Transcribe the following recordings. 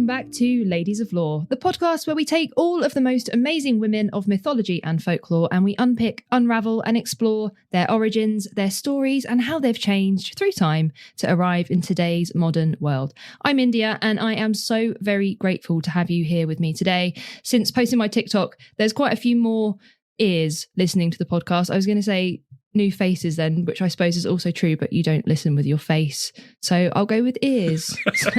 welcome back to Ladies of Lore, the podcast where we take all of the most amazing women of mythology and folklore and we unpick, unravel and explore their origins, their stories and how they've changed through time to arrive in today's modern world. I'm India and I am so very grateful to have you here with me today. Since posting my TikTok, there's quite a few more ears listening to the podcast. I was going to say new faces then, which I suppose is also true, but you don't listen with your face. So I'll go with ears. So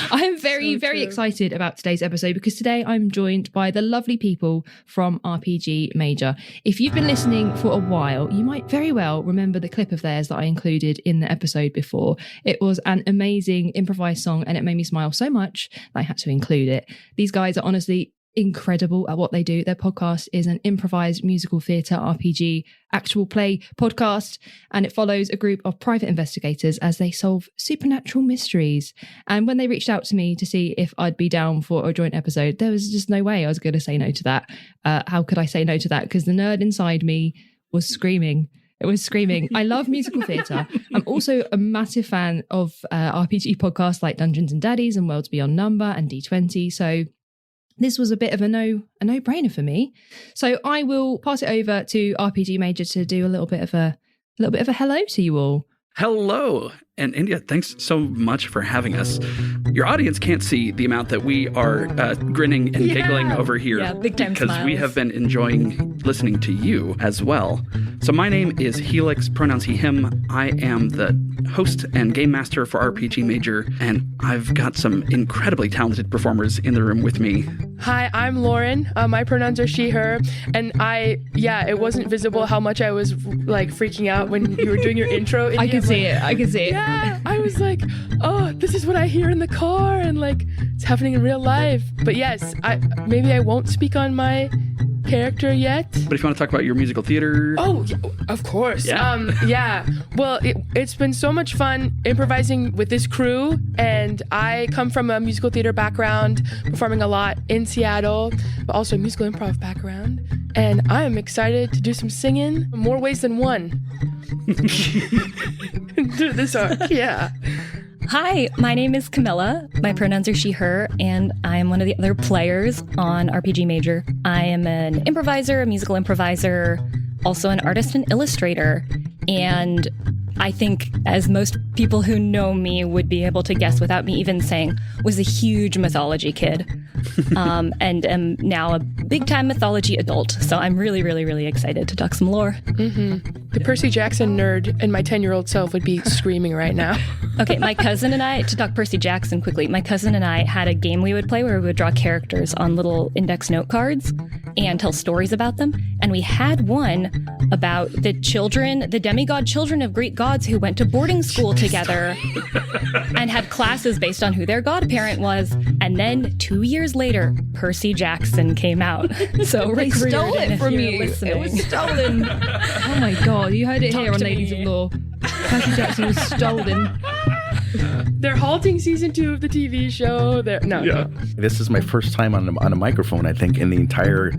I am very excited about today's episode because today I'm joined by the lovely people from RPG Major. If you've been listening for a while, you might very well remember the clip of theirs that I included in the episode before. It was an amazing improvised song and it made me smile so much that I had to include it. These guys are honestly incredible at what they do. Their podcast is an improvised musical theatre RPG actual play podcast, and it follows a group of private investigators as they solve supernatural mysteries. And when they reached out to me to see if I'd be down for a joint episode, there was just no way I was going to say no to that. How could I say no to that? Because the nerd inside me was screaming. It was screaming. I love musical theatre. I'm also a massive fan of RPG podcasts like Dungeons and Daddies and Worlds Beyond Number and D20. So this was a bit of a no-brainer for me. So I will pass it over to RPG Major to do a little bit of a hello to you all. Hello. And India, thanks so much for having us. Your audience can't see the amount that we are grinning and giggling over here. Yeah, big time because smiles. we have been enjoying listening to you as well. So my name is Helix, pronouns he, him. I am the host and game master for RPG Major, and I've got some incredibly talented performers in the room with me. Hi, I'm Lauren. My pronouns are she, her. And it wasn't visible how much I was like freaking out when you were doing your intro. I can see it. Yeah, I was like, oh, this is what I hear in the car and like it's happening in real life. But yes, maybe I won't speak on my character yet. But if you want to talk about your musical theater. Oh, yeah, of course. Yeah. Well, it's been so much fun improvising with this crew. And I come from a musical theater background, performing a lot in Seattle, but also a musical improv background. And I'm excited to do some singing, more ways than one. Do this arc, yeah. Hi, my name is Camilla. My pronouns are she, her, and I am one of the other players on RPG Major. I am an improviser, a musical improviser, also an artist and illustrator. And I think, as most people who know me would be able to guess without me even saying, was a huge mythology kid. And am now a big-time mythology adult. So I'm really, really, really excited to talk some lore. Mm-hmm. The Percy Jackson nerd and my 10-year-old self would be screaming right now. Okay, my cousin and I, to talk Percy Jackson quickly, my cousin and I had a game we would play where we would draw characters on little index note cards and tell stories about them. And we had one about the demigod children of Greek gods who went to boarding school together and had classes based on who their godparent was. And then 2 years later, Percy Jackson came out. So They stole it from you. Listening. It was stolen. Oh my God, you heard it here on Ladies of Lore. Percy Jackson was stolen. They're halting season 2 of the TV show. No. This is my first time on a microphone, I think, in the entire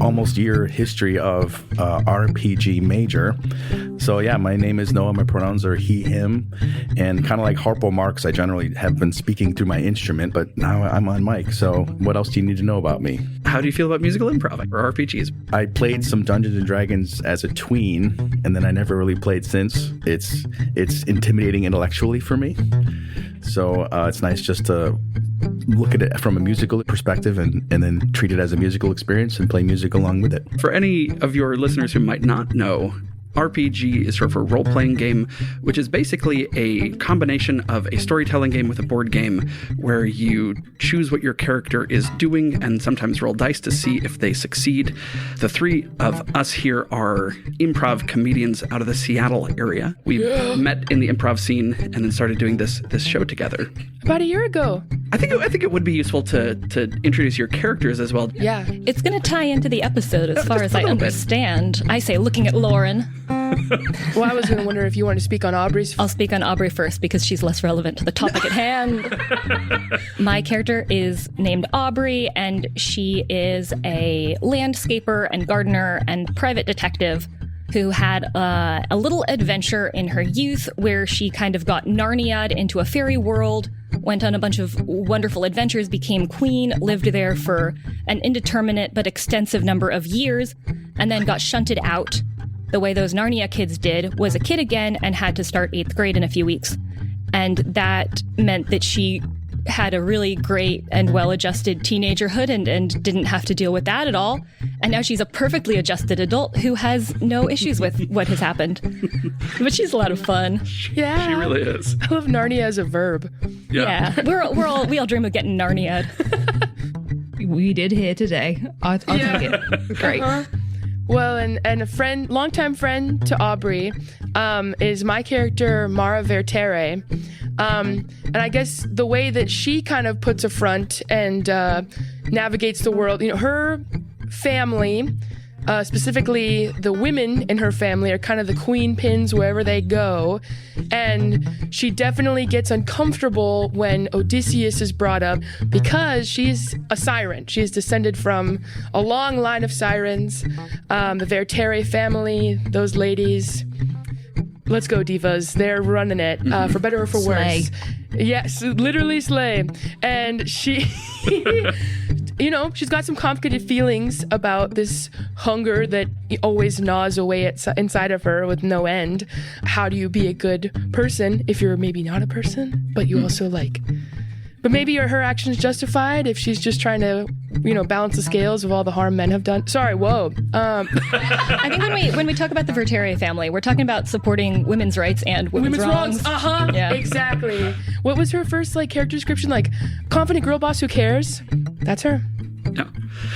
almost year history of RPG Major. So yeah, my name is Noah. My pronouns are he, him, and kind of like Harpo Marx, I generally have been speaking through my instrument, but now I'm on mic. So what else do you need to know about me? How do you feel about musical improv or RPGs? I played some Dungeons and Dragons as a tween, and then I never really played since. It's intimidating intellectually for me. So it's nice just to look at it from a musical perspective and then treat it as a musical experience and play music along with it. For any of your listeners who might not know, RPG is short for role-playing game, which is basically a combination of a storytelling game with a board game where you choose what your character is doing and sometimes roll dice to see if they succeed. The three of us here are improv comedians out of the Seattle area. We met in the improv scene and then started doing this show together. About a year ago. I think it would be useful to introduce your characters as well. Yeah. It's going to tie into the episode as far as I understand. I say looking at Lauren. Well, I was going to wonder if you want to speak on Aubrey's. I'll speak on Aubrey first because she's less relevant to the topic at hand. My character is named Aubrey, and she is a landscaper and gardener and private detective who had a little adventure in her youth where she kind of got Narnia'd into a fairy world, went on a bunch of wonderful adventures, became queen, lived there for an indeterminate but extensive number of years, and then got shunted out. The way those Narnia kids did, was a kid again and had to start 8th grade in a few weeks. And that meant that she had a really great and well-adjusted teenagerhood and didn't have to deal with that at all. And now she's a perfectly adjusted adult who has no issues with what has happened. But she's a lot of fun. Yeah. She really is. I love Narnia as a verb. Yeah. We all dream of getting Narnia'd. We did here today. I'll take it. Great. Well, and a friend, longtime friend to Aubrey, is my character, Mara Vertere. And I guess the way that she kind of puts a front and navigates the world, her family, specifically the women in her family, are kind of the queen pins wherever they go. And she definitely gets uncomfortable when Odysseus is brought up because she's a siren. She is descended from a long line of sirens. The Vertere family, those ladies. Let's go, divas. They're running it, for better or for Slay. worse. Yes, literally slay. And she, she's got some complicated feelings about this hunger that always gnaws away inside of her with no end. How do you be a good person if you're maybe not a person, but you also but maybe are her actions justified if she's just trying to, balance the scales of all the harm men have done? Sorry, whoa. I think when we talk about the Vertere family, we're talking about supporting women's rights and women's wrongs. Yeah. Exactly. What was her first character description? Confident girl boss who cares? That's her. Yeah.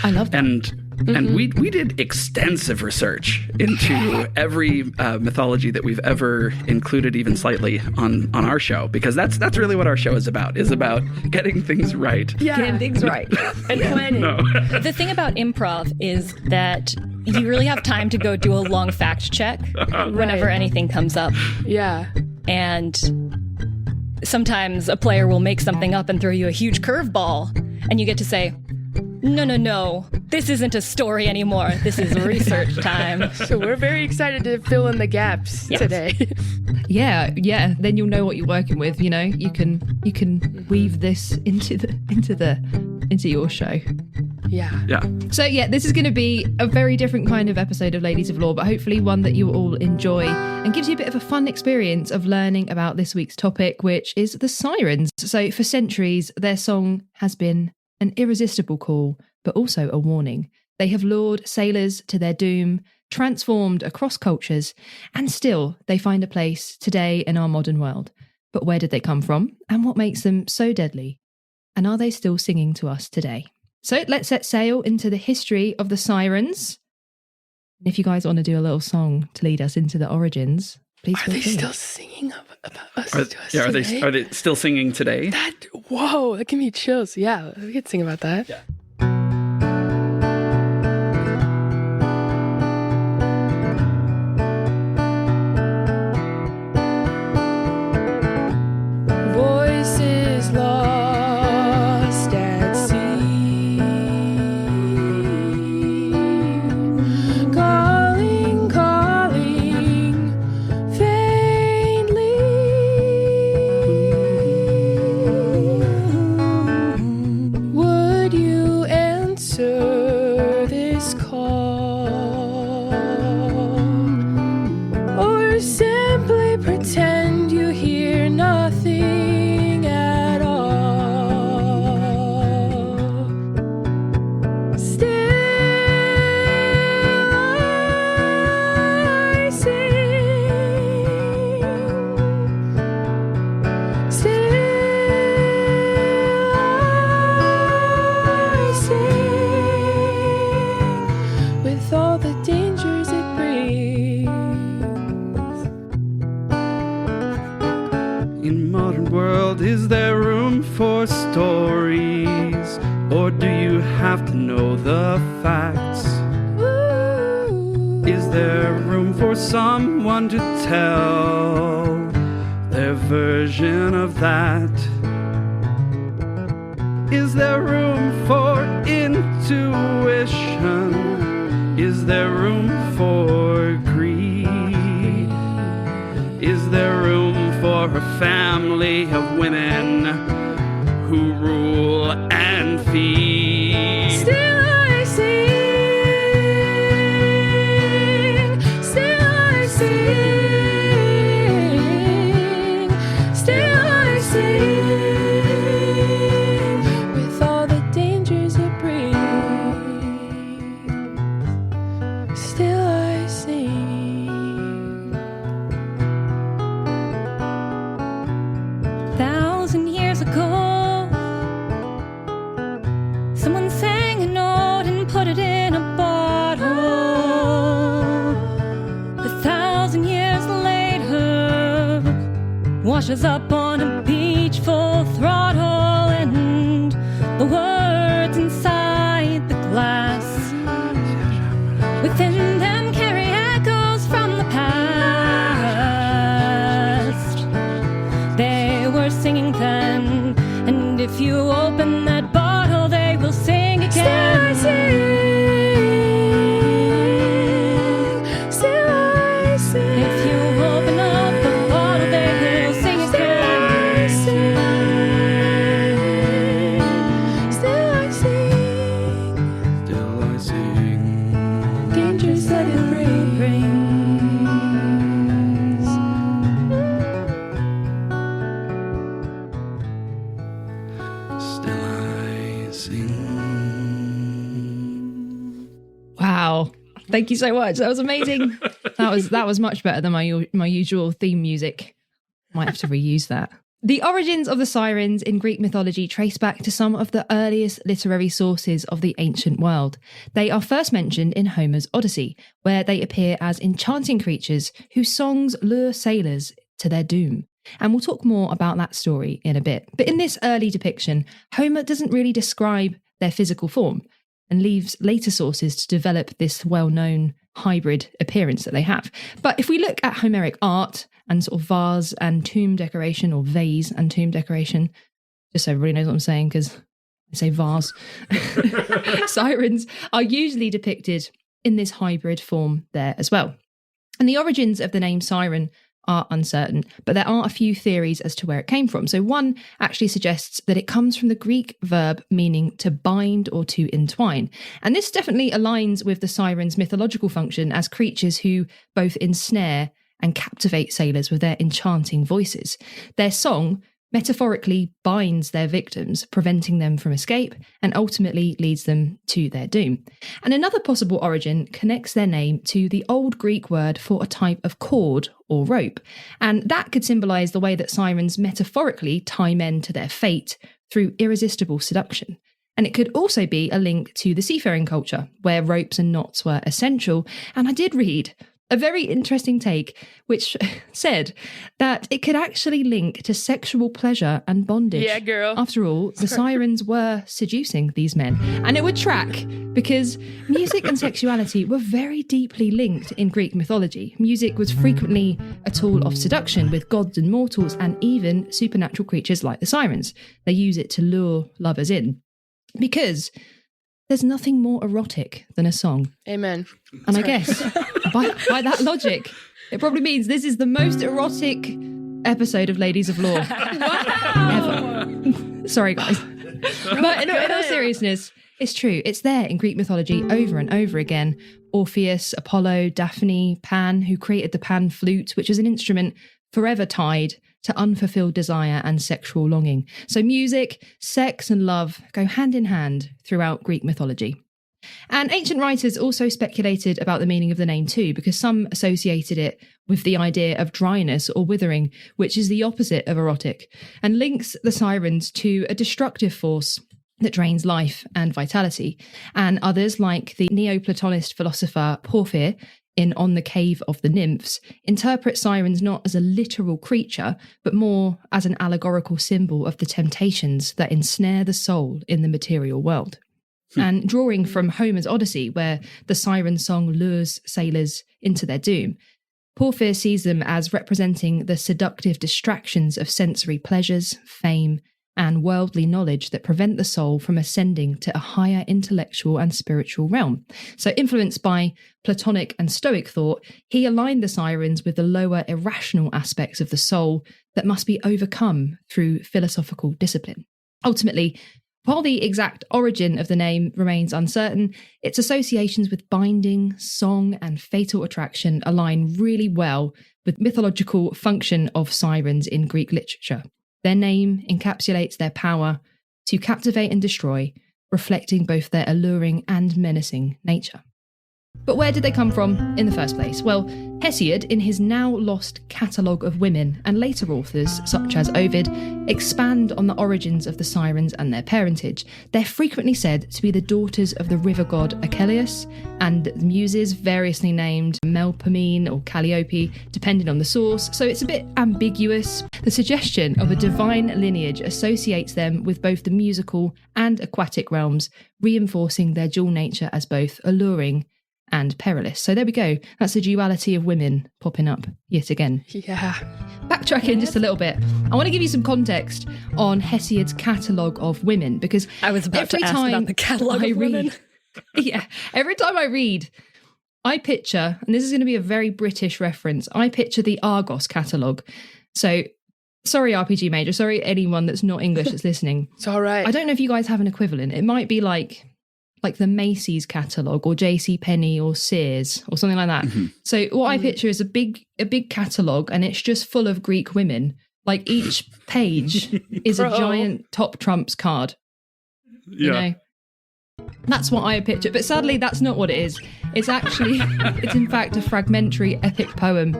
I love that. And we did extensive research into every mythology that we've ever included, even slightly, on our show, because that's really what our show is about getting things right. Yeah. Getting things right. And planning. No. The thing about improv is that you really have time to go do a long fact check whenever anything comes up. Yeah. And sometimes a player will make something up and throw you a huge curveball, and you get to say, no, this isn't a story anymore. This is research time. So we're very excited to fill in the gaps today. Yeah. Then you'll know what you're working with. You can weave this into your show. Yeah. So this is going to be a very different kind of episode of Ladies of Lore, but hopefully one that you will all enjoy and gives you a bit of a fun experience of learning about this week's topic, which is the Sirens. So for centuries, their song has been an irresistible call, but also a warning. They have lured sailors to their doom, transformed across cultures, and still they find a place today in our modern world. But where did they come from? And what makes them so deadly? And are they still singing to us today? So let's set sail into the history of the Sirens. And if you guys want to do a little song to lead us into the origins, please Are feel they free. still singing about us? Are they still singing today? Whoa, that give me chills. Yeah, we could sing about that. Yeah. Voices lost at sea, calling faintly. Would you answer this call, or simply pretend you hear nothing at all? Still I sing. Still I sing, with all the dangers it brings. In modern world, is there room for stories, or do you have to know the facts? Ooh. Is there room for someone to tell their version of that? Is there room for intuition? Is there room for greed? for a family of women who rule and feed. Still I sing, still I sing, still I sing, with all the dangers it brings. Still I sing. 1,000 years ago, someone sang a note and put it in a bottle. 1,000 years later, washes up on a beach full throttle, and the words inside the glass within them carry echoes from the past. They were singing then, and if you open that bottle, they will sing again. Still I sing, still I sing. If you open up the bottle, they will sing again. Still I sing, Still I sing. dangers that it brings. Still I sing. Wow. Thank you so much. That was amazing. That was much better than my usual theme music. Might have to reuse that. The origins of the sirens in Greek mythology trace back to some of the earliest literary sources of the ancient world. They are first mentioned in Homer's Odyssey, where they appear as enchanting creatures whose songs lure sailors to their doom. And we'll talk more about that story in a bit. But in this early depiction, Homer doesn't really describe their physical form and leaves later sources to develop this well-known hybrid appearance that they have. But if we look at Homeric art and sort of vase and tomb decoration, or vase and tomb decoration, just so everybody knows what I'm saying, because I say vase, sirens are usually depicted in this hybrid form there as well. And the origins of the name siren are uncertain, but there are a few theories as to where it came from. So one actually suggests that it comes from the Greek verb meaning to bind or to entwine. And this definitely aligns with the sirens' mythological function as creatures who both ensnare and captivate sailors with their enchanting voices. Their song metaphorically binds their victims, preventing them from escape, and ultimately leads them to their doom. And another possible origin connects their name to the old Greek word for a type of cord or rope, and that could symbolise the way that sirens metaphorically tie men to their fate through irresistible seduction. And it could also be a link to the seafaring culture, where ropes and knots were essential. And I did read a very interesting take, which said that it could actually link to sexual pleasure and bondage. Yeah, girl. After all, the sirens were seducing these men. And it would track because music and sexuality were very deeply linked in Greek mythology. Music was frequently a tool of seduction with gods and mortals and even supernatural creatures like the sirens. They use it to lure lovers in. Because there's nothing more erotic than a song. Amen. And I guess by that logic, it probably means this is the most erotic episode of Ladies of Law ever. Sorry, guys. But in all seriousness, it's true. It's there in Greek mythology over and over again. Orpheus, Apollo, Daphne, Pan, who created the pan flute, which is an instrument forever tied to unfulfilled desire and sexual longing. So music, sex and love go hand in hand throughout Greek mythology. And ancient writers also speculated about the meaning of the name too, because some associated it with the idea of dryness or withering, which is the opposite of erotic, and links the sirens to a destructive force that drains life and vitality. And others, like the Neoplatonist philosopher Porphyr, in On the Cave of the Nymphs, interpret sirens not as a literal creature, but more as an allegorical symbol of the temptations that ensnare the soul in the material world. And drawing from Homer's Odyssey, where the siren song lures sailors into their doom, Porphyr sees them as representing the seductive distractions of sensory pleasures, fame, and worldly knowledge that prevent the soul from ascending to a higher intellectual and spiritual realm. So influenced by Platonic and Stoic thought, he aligned the Sirens with the lower irrational aspects of the soul that must be overcome through philosophical discipline. Ultimately, while the exact origin of the name remains uncertain, its associations with binding, song, and fatal attraction align really well with mythological function of sirens in Greek literature. Their name encapsulates their power to captivate and destroy, reflecting both their alluring and menacing nature. But where did they come from in the first place? Well, Hesiod, in his now lost catalogue of women, and later authors, such as Ovid, expand on the origins of the Sirens and their parentage. They're frequently said to be the daughters of the river god Achilles, and the muses variously named Melpomene or Calliope, depending on the source, so it's a bit ambiguous. The suggestion of a divine lineage associates them with both the musical and aquatic realms, reinforcing their dual nature as both alluring and perilous. So there we go. That's the duality of women popping up yet again. Yeah. Backtracking just a little bit, I want to give you some context on Hesiod's catalogue of women, because I was about to ask about the catalogue of women. Yeah, every time I read, I picture, and this is going to be a very British reference, I picture the Argos catalogue. So, sorry RPG Major, sorry anyone that's not English that's listening. It's all right. I don't know if you guys have an equivalent. It might be like the Macy's catalogue or JCPenney or Sears or something like that. Mm-hmm. So what I picture is a big catalogue, and it's just full of Greek women. Like each page is a giant top trumps card. Yeah. You know? That's what I picture. But sadly, that's not what it is. It's in fact a fragmentary epic poem,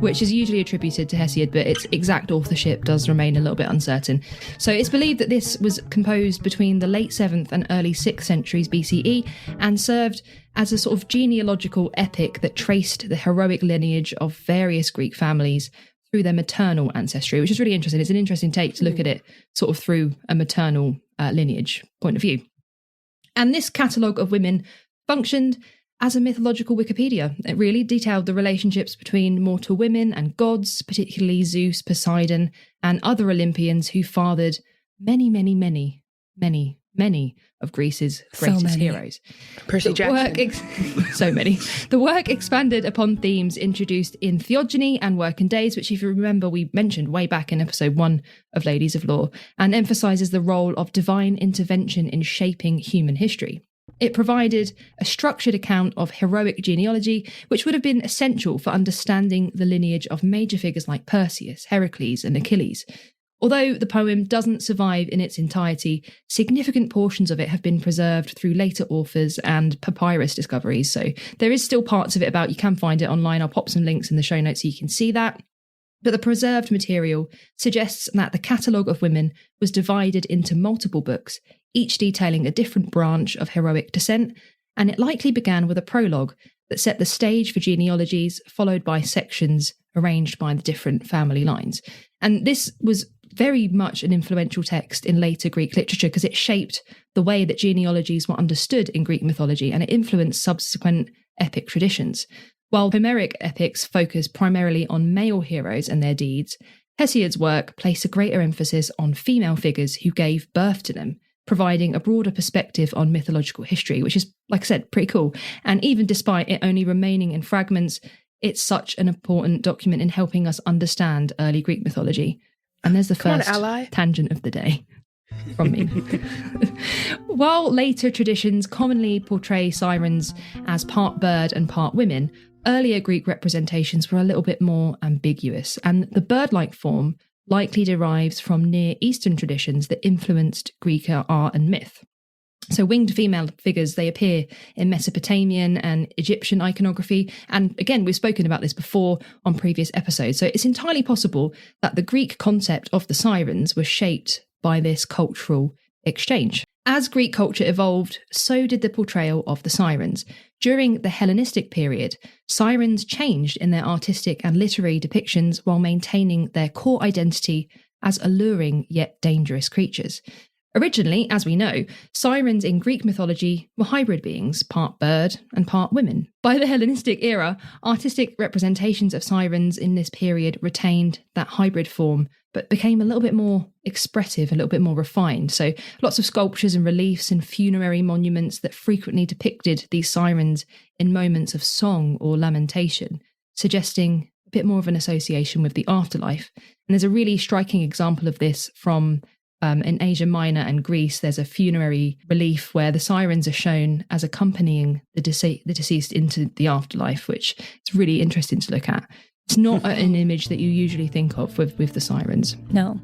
which is usually attributed to Hesiod, but its exact authorship does remain a little bit uncertain. So it's believed that this was composed between the late 7th and early 6th centuries BCE and served as a sort of genealogical epic that traced the heroic lineage of various Greek families through their maternal ancestry, which is really interesting. It's an interesting take to look at it sort of through a maternal lineage point of view. And this catalogue of women functioned as a mythological Wikipedia. It really detailed the relationships between mortal women and gods, particularly Zeus, Poseidon, and other Olympians who fathered many of Greece's greatest heroes. Percy Jackson. So many. The work expanded upon themes introduced in Theogony and Work and Days, which, if you remember, we mentioned way back in episode 1 of Ladies of Lore, and emphasises the role of divine intervention in shaping human history. It provided a structured account of heroic genealogy, which would have been essential for understanding the lineage of major figures like Perseus, Heracles, and Achilles. Although the poem doesn't survive in its entirety, significant portions of it have been preserved through later authors and papyrus discoveries. So there is still parts of it about. You can find it online. I'll pop some links in the show notes so you can see that. But the preserved material suggests that the catalogue of women was divided into multiple books, each detailing a different branch of heroic descent, and it likely began with a prologue that set the stage for genealogies, followed by sections arranged by the different family lines. And this was very much an influential text in later Greek literature because it shaped the way that genealogies were understood in Greek mythology, and it influenced subsequent epic traditions. While Homeric epics focus primarily on male heroes and their deeds, Hesiod's work placed a greater emphasis on female figures who gave birth to them, providing a broader perspective on mythological history, which is, like I said, pretty cool. And even despite it only remaining in fragments, it's such an important document in helping us understand early Greek mythology. And there's the first tangent of the day from me. While later traditions commonly portray sirens as part bird and part women, earlier Greek representations were a little bit more ambiguous, and the bird-like form likely derives from Near Eastern traditions that influenced Greek art and myth. So winged female figures, they appear in Mesopotamian and Egyptian iconography. And again, we've spoken about this before on previous episodes. So it's entirely possible that the Greek concept of the sirens was shaped by this cultural exchange. As Greek culture evolved, so did the portrayal of the sirens. During the Hellenistic period, sirens changed in their artistic and literary depictions while maintaining their core identity as alluring yet dangerous creatures. Originally, as we know, sirens in Greek mythology were hybrid beings, part bird and part women. By the Hellenistic era, artistic representations of sirens in this period retained that hybrid form but became a little bit more expressive, a little bit more refined. So lots of sculptures and reliefs and funerary monuments that frequently depicted these sirens in moments of song or lamentation, suggesting a bit more of an association with the afterlife. And there's a really striking example of this from in Asia Minor and Greece. There's a funerary relief where the sirens are shown as accompanying the deceased into the afterlife, which is really interesting to look at. It's not an image that you usually think of with the sirens. No.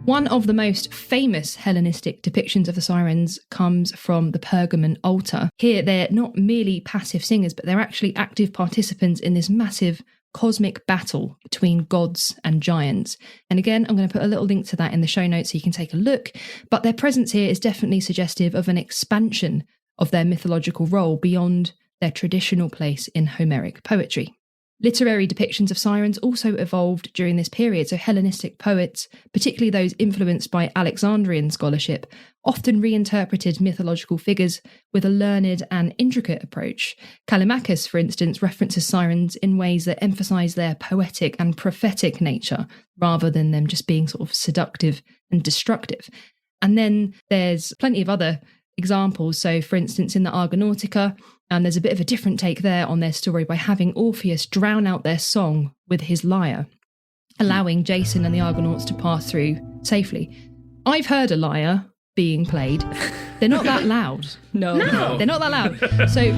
One of the most famous Hellenistic depictions of the sirens comes from the Pergamon altar. Here, they're not merely passive singers, but they're actually active participants in this massive cosmic battle between gods and giants. And again, I'm going to put a little link to that in the show notes so you can take a look. But their presence here is definitely suggestive of an expansion of their mythological role beyond their traditional place in Homeric poetry. Literary depictions of sirens also evolved during this period, so Hellenistic poets, particularly those influenced by Alexandrian scholarship, often reinterpreted mythological figures with a learned and intricate approach. Callimachus, for instance, references sirens in ways that emphasise their poetic and prophetic nature, rather than them just being sort of seductive and destructive. And then there's plenty of other examples. So, for instance, in the Argonautica, there's a bit of a different take there on their story by having Orpheus drown out their song with his lyre, allowing Jason and the Argonauts to pass through safely. I've heard a lyre being played. They're not that loud. No. They're not that loud. So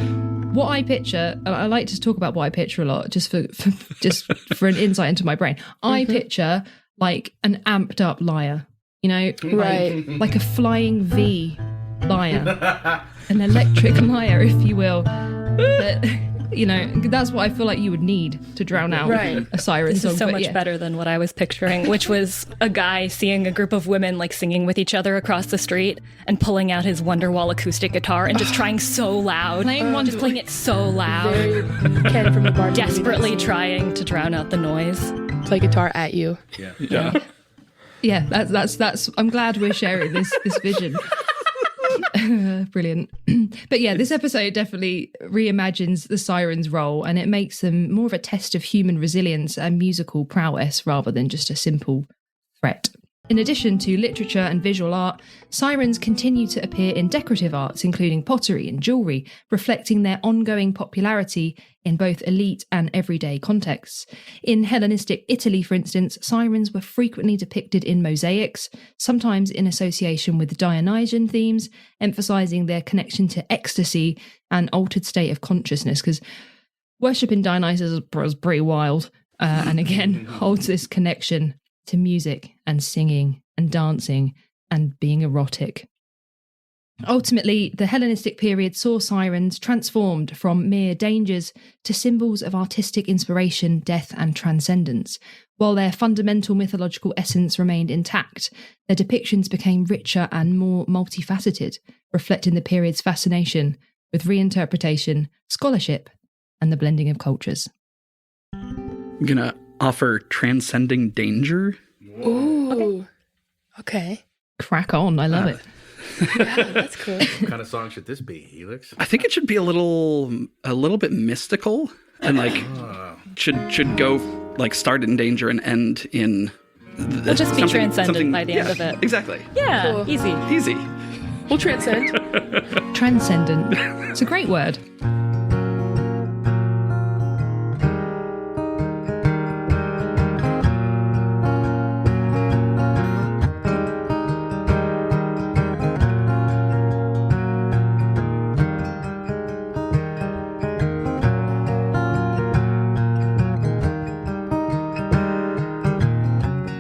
what I picture, I like to talk about what I picture a lot, just for an insight into my brain. I picture like an amped up lyre, you know, Right. like a flying V lyre, an electric lyre, if you will. But, you know, that's what I feel like you would need to drown out Right. a siren This song. is so But much yeah. better than what I was picturing, which was a guy seeing a group of women like singing with each other across the street and pulling out his Wonderwall acoustic guitar and just trying so loud, just playing it so loud, Very Ken from the bar. desperately trying to drown out the noise. play guitar at you. Yeah. Yeah, that's. I'm glad we're sharing this vision. Brilliant. But yeah, this episode definitely reimagines the sirens' role, and it makes them more of a test of human resilience and musical prowess rather than just a simple threat. In addition to literature and visual art, sirens continue to appear in decorative arts, including pottery and jewellery, reflecting their ongoing popularity in both elite and everyday contexts. In Hellenistic Italy, for instance, sirens were frequently depicted in mosaics, sometimes in association with Dionysian themes, emphasising their connection to ecstasy and altered state of consciousness, because worshipping Dionysus was pretty wild, and again holds this connection to music and singing and dancing and being erotic. Ultimately, the Hellenistic period saw sirens transformed from mere dangers to symbols of artistic inspiration, death, and transcendence. While their fundamental mythological essence remained intact, their depictions became richer and more multifaceted, reflecting the period's fascination with reinterpretation, scholarship, and the blending of cultures. I'm going to offer Transcending Danger. Ooh. Okay. Crack on, I love it. Yeah, that's cool. What kind of song should this be, Helix? I think it should be a little bit mystical and like should go like start in danger and end in We'll just be transcendent by the end of it. Exactly. Yeah, Cool. easy. We'll transcend. Transcendent. It's a great word.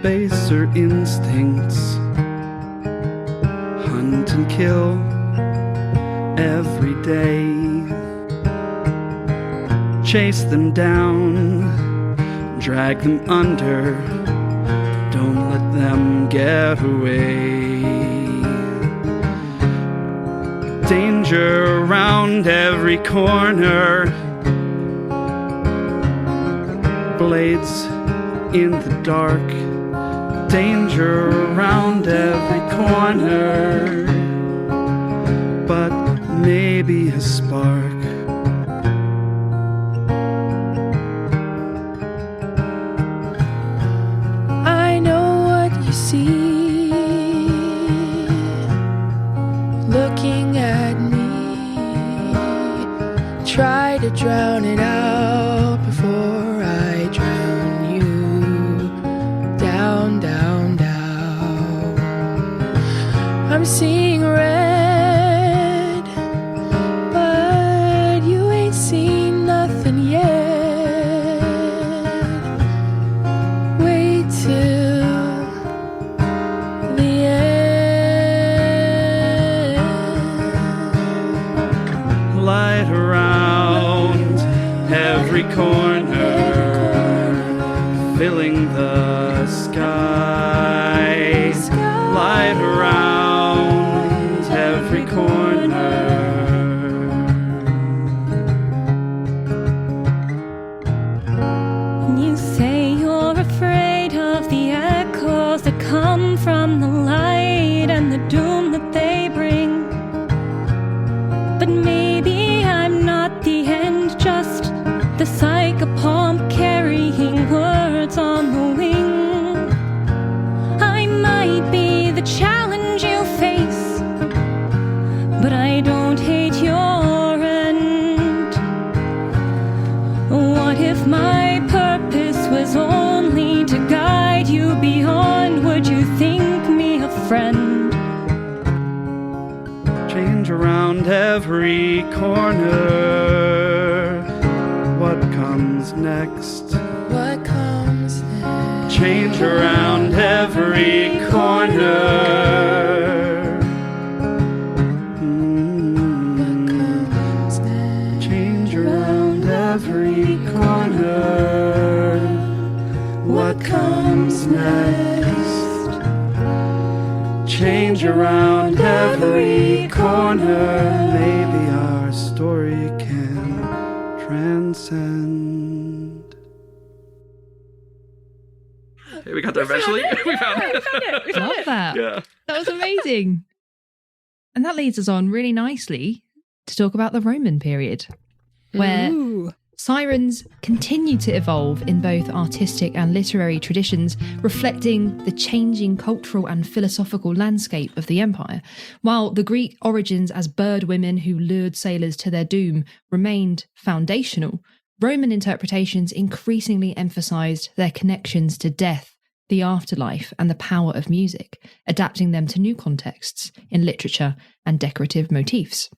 Baser instincts hunt and kill every day. Chase them down, drag them under, don't let them get away. Danger around every corner, blades in the dark. Danger around every corner, but maybe a spark. to drown it out before I drown you. Down, down, down. I'm seeing red, but you ain't seen nothing yet. Wait till the end. Light around every corner, filling the sky. Light around every corner. You say you're afraid of the echoes that come from the light and the doom that they bring. But maybe I'm not the end, just the psychopomp carrying words on the wing. I might be the challenge you face, but I don't hate your end. What if my purpose was only to guide you beyond? Would you think me a friend? Change around every corner. What comes next? What comes next? Change around every corner. What comes next? Change around every corner. What comes next? Change around every corner. Maybe our story can transcend. Hey, we got there eventually. We found it. Love that. Yeah. That was amazing. And that leads us on really nicely to talk about the Roman period, where sirens continue to evolve in both artistic and literary traditions, reflecting the changing cultural and philosophical landscape of the empire. While the Greek origins as bird women who lured sailors to their doom remained foundational, Roman interpretations increasingly emphasized their connections to death, the afterlife, and the power of music, adapting them to new contexts in literature and decorative motifs.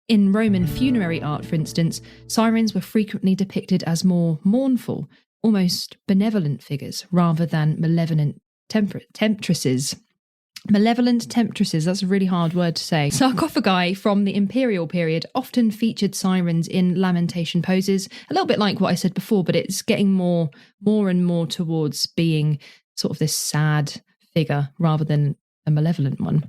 In Roman funerary art, for instance, sirens were frequently depicted as more mournful, almost benevolent figures, rather than malevolent temptresses. Malevolent temptresses, that's a really hard word to say. Sarcophagi from the imperial period often featured sirens in lamentation poses, a little bit like what I said before, but it's getting more and more towards being sort of this sad figure rather than a malevolent one.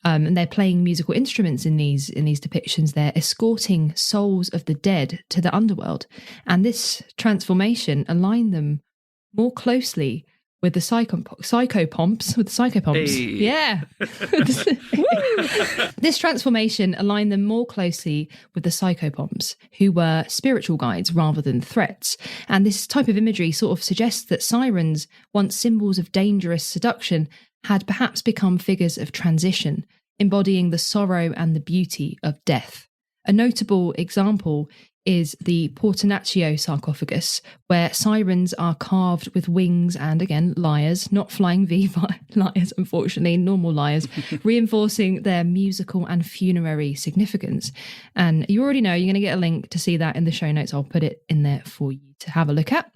And they're playing musical instruments in these depictions. They're escorting souls of the dead to the underworld. And this transformation aligned them more closely with the psychopomps. Hey. Yeah. This transformation aligned them more closely with the psychopomps, who were spiritual guides rather than threats. And this type of imagery sort of suggests that sirens, once symbols of dangerous seduction, had perhaps become figures of transition, embodying the sorrow and the beauty of death. A notable example is the Portinaccio sarcophagus, where sirens are carved with wings and, again, lyres, not flying V lyres, unfortunately, normal lyres, reinforcing their musical and funerary significance. And you already know you're going to get a link to see that in the show notes. I'll put it in there for you to have a look at.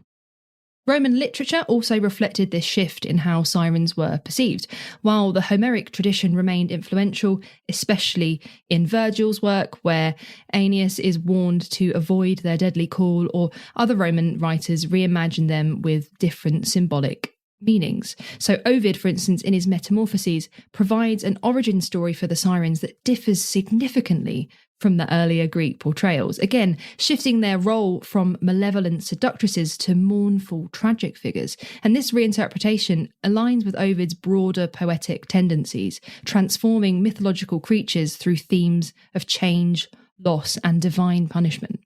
Roman literature also reflected this shift in how sirens were perceived. While the Homeric tradition remained influential, especially in Virgil's work, where Aeneas is warned to avoid their deadly call, or other Roman writers reimagined them with different symbolic meanings. So Ovid, for instance, in his Metamorphoses, provides an origin story for the sirens that differs significantly from the earlier Greek portrayals, again, shifting their role from malevolent seductresses to mournful, tragic figures. And this reinterpretation aligns with Ovid's broader poetic tendencies, transforming mythological creatures through themes of change, loss, and divine punishment.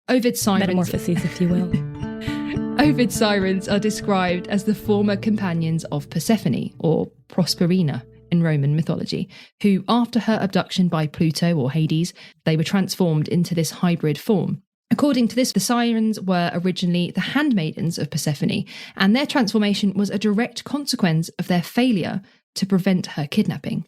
Ovid's sirens... Metamorphoses, if you will. Ovid's sirens are described as the former companions of Persephone, or Proserpina, in Roman mythology, who, after her abduction by Pluto or Hades, they were transformed into this hybrid form. According to this, the Sirens were originally the handmaidens of Persephone, and their transformation was a direct consequence of their failure to prevent her kidnapping.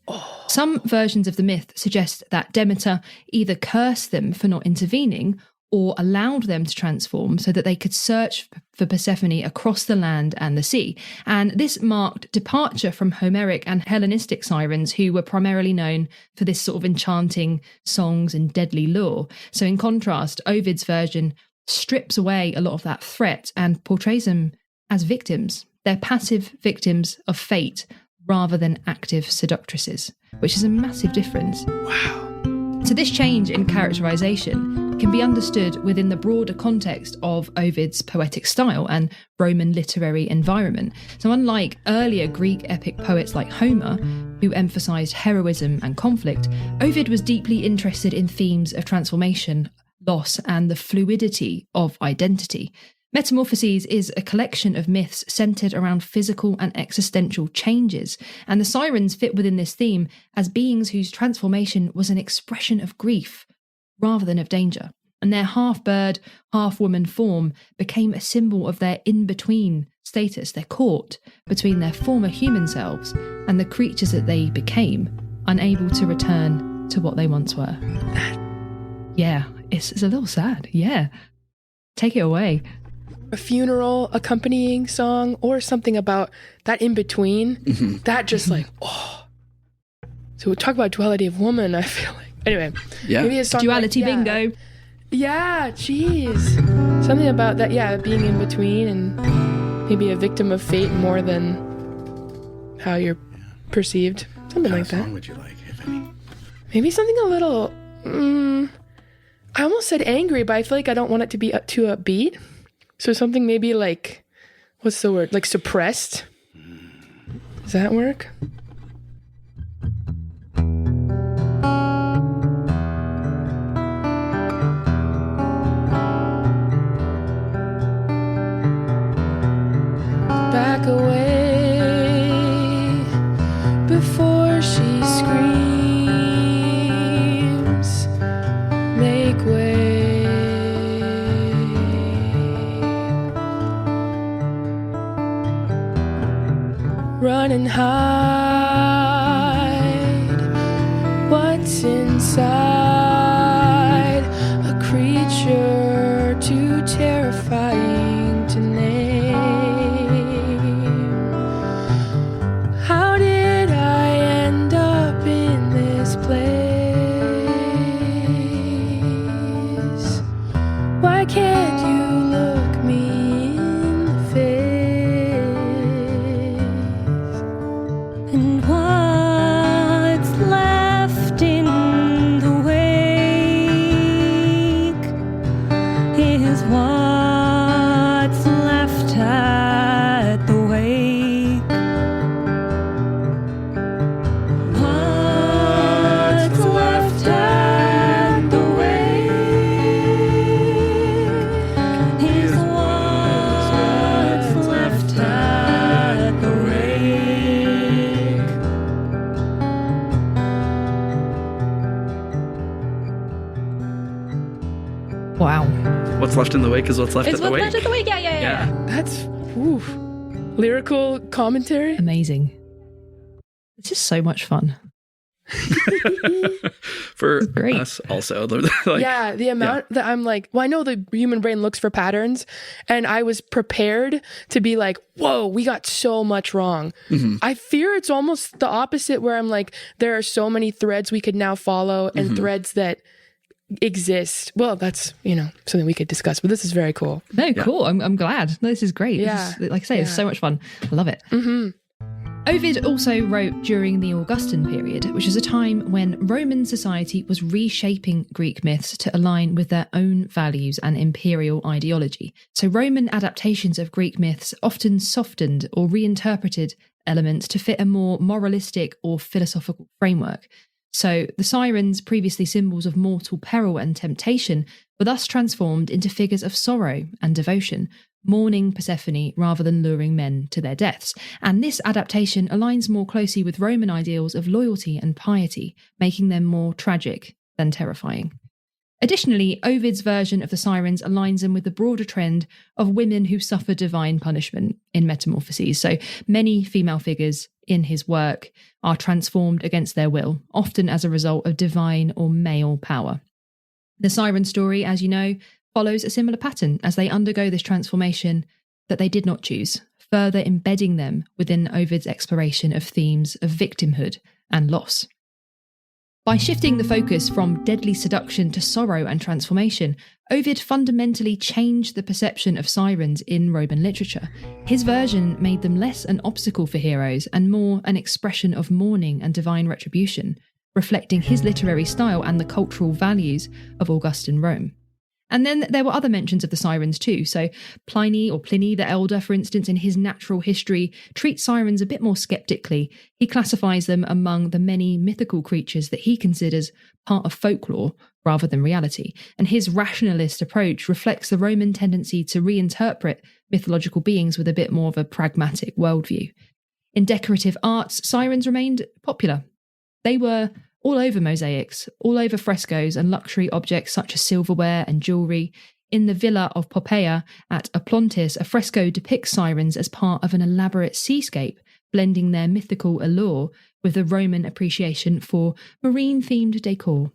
Some versions of the myth suggest that Demeter either cursed them for not intervening or allowed them to transform so that they could search for Persephone across the land and the sea. And this marked departure from Homeric and Hellenistic sirens, who were primarily known for this sort of enchanting songs and deadly lore. So in contrast, Ovid's version strips away a lot of that threat and portrays them as victims. They're passive victims of fate rather than active seductresses, which is a massive difference. Wow. So this change in characterization can be understood within the broader context of Ovid's poetic style and Roman literary environment. So unlike earlier Greek epic poets like Homer, who emphasized heroism and conflict, Ovid was deeply interested in themes of transformation, loss, and the fluidity of identity. Metamorphoses is a collection of myths centered around physical and existential changes, and the Sirens fit within this theme as beings whose transformation was an expression of grief rather than of danger. And their half-bird, half-woman form became a symbol of their in-between status, their caught between their former human selves and the creatures that they became, unable to return to what they once were. Yeah, it's a little sad. Yeah. Take it away. A funeral accompanying song or something about that in between, that just like, oh. So we talk about duality of woman, I feel like. Anyway, maybe a song duality like, bingo. Yeah, jeez. Something about that, being in between and maybe a victim of fate more than how you're perceived. Something like that. What song would you like, if any? Maybe something a little, I almost said angry, but I feel like I don't want it to be too upbeat. So something maybe like, what's the word? Like suppressed? Does that work? Back away before she screams. Make way. Run and hide what's inside, a creature too terrifying to name. How did I end up in this place? Why can't you look me in the face? And what's left in the wake is what's left at the wake. What's left at the wake is what's left at the wake. Wow. What's left in the wake is what's left It's at the what's wake. left at the wake. Yeah. That's lyrical commentary. Amazing. It's just so much fun. For Great. us also. Like, The amount that I'm like, well, I know the human brain looks for patterns, and I was prepared to be like, whoa, we got so much wrong. I fear it's almost the opposite, where I'm like, there are so many threads we could now follow and threads that exist. Well, that's, something we could discuss, but this is very cool. No, cool. I'm glad. No, this is great. Yeah. Like I say, it's so much fun. I love it. Ovid also wrote during the Augustan period, which is a time when Roman society was reshaping Greek myths to align with their own values and imperial ideology. So Roman adaptations of Greek myths often softened or reinterpreted elements to fit a more moralistic or philosophical framework. So the Sirens, previously symbols of mortal peril and temptation, were thus transformed into figures of sorrow and devotion, mourning Persephone rather than luring men to their deaths. And this adaptation aligns more closely with Roman ideals of loyalty and piety, making them more tragic than terrifying. Additionally, Ovid's version of the Sirens aligns them with the broader trend of women who suffer divine punishment in Metamorphoses. So many female figures in his work are transformed against their will, often as a result of divine or male power. The Siren story, as you know, follows a similar pattern as they undergo this transformation that they did not choose, further embedding them within Ovid's exploration of themes of victimhood and loss. By shifting the focus from deadly seduction to sorrow and transformation, Ovid fundamentally changed the perception of sirens in Roman literature. His version made them less an obstacle for heroes and more an expression of mourning and divine retribution, reflecting his literary style and the cultural values of Augustan Rome. And then there were other mentions of the sirens too. So Pliny the Elder, for instance, in his Natural History, treats sirens a bit more skeptically. He classifies them among the many mythical creatures that he considers part of folklore rather than reality. And his rationalist approach reflects the Roman tendency to reinterpret mythological beings with a bit more of a pragmatic worldview. In decorative arts, sirens remained popular. They were all over mosaics, all over frescoes and luxury objects such as silverware and jewellery. In the Villa of Poppaea at Oplontis, a fresco depicts sirens as part of an elaborate seascape, blending their mythical allure with the Roman appreciation for marine-themed decor.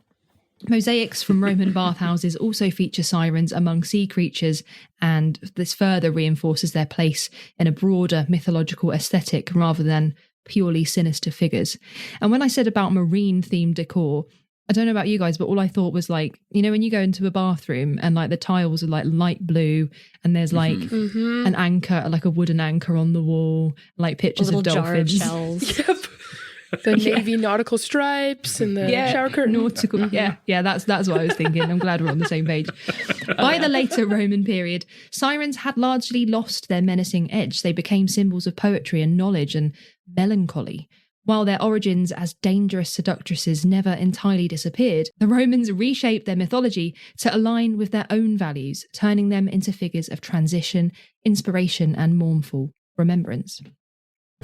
Mosaics from Roman bathhouses also feature sirens among sea creatures, and this further reinforces their place in a broader mythological aesthetic rather than purely sinister figures. And when I said about marine themed decor, I don't know about you guys, but all I thought was like, you know, when you go into a bathroom and like the tiles are like light blue and there's like an anchor, like a wooden anchor on the wall, like pictures of dolphins. Jar of shells. Yep. The navy nautical stripes and the shower curtain. Nautical. Yeah, that's what I was thinking. I'm glad we're on the same page. By the later Roman period, sirens had largely lost their menacing edge. They became symbols of poetry and knowledge and melancholy. While their origins as dangerous seductresses never entirely disappeared, the Romans reshaped their mythology to align with their own values, turning them into figures of transition, inspiration, and mournful remembrance.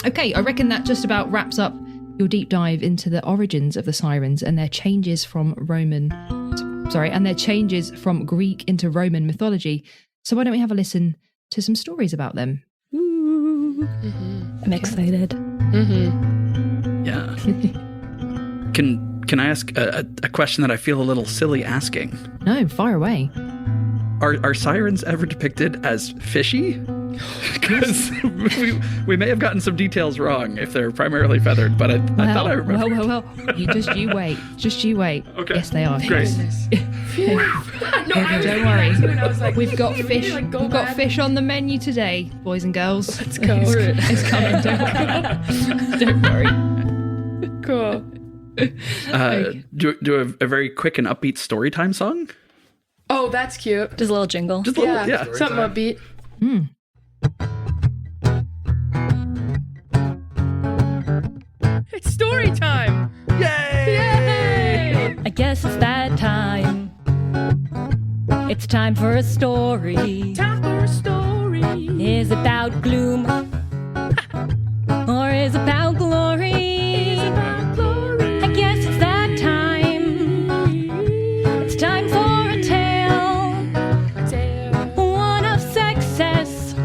Okay, I reckon that just about wraps up your deep dive into the origins of the sirens and their changes from Greek into Roman mythology. So why don't we have a listen to some stories about them? I'm excited. Yeah. Can I ask a question that I feel a little silly asking? No, fire away. Are sirens ever depicted as fishy? Because we may have gotten some details wrong if they're primarily feathered, but I thought I remembered. Well, you wait. Just you wait. Okay. Yes, they are. Great. Don't worry. We've got fish. Like, We've got fish on the menu today, boys and girls. Let's go. It's coming. Don't worry. Cool. Do a very quick and upbeat story time song? Oh, that's cute. Just a little jingle. Just a little, yeah. Something upbeat. It's story time. Yay! I guess it's that time. It's time for a story. Time for a story. Is it about gloom? Or is it about glory? It's about glory. I guess it's that time. It's time for a tale. A tale. One of success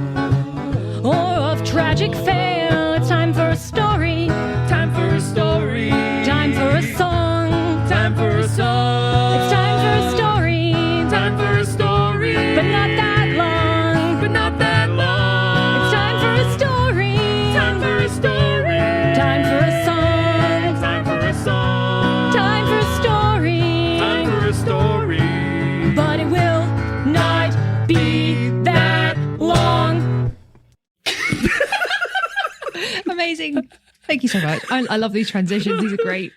or of tragic fail. It's time for a story. Time for a story. Time for a song. Time for a song. It's time for a story. Time for a story. But not that long. But not that long. It's time for a story. Time for a story. Time for a song. Time for a song. Time for a story. Time for a story. But it will not be that long. Amazing. Thank you so much. I love these transitions. These are great.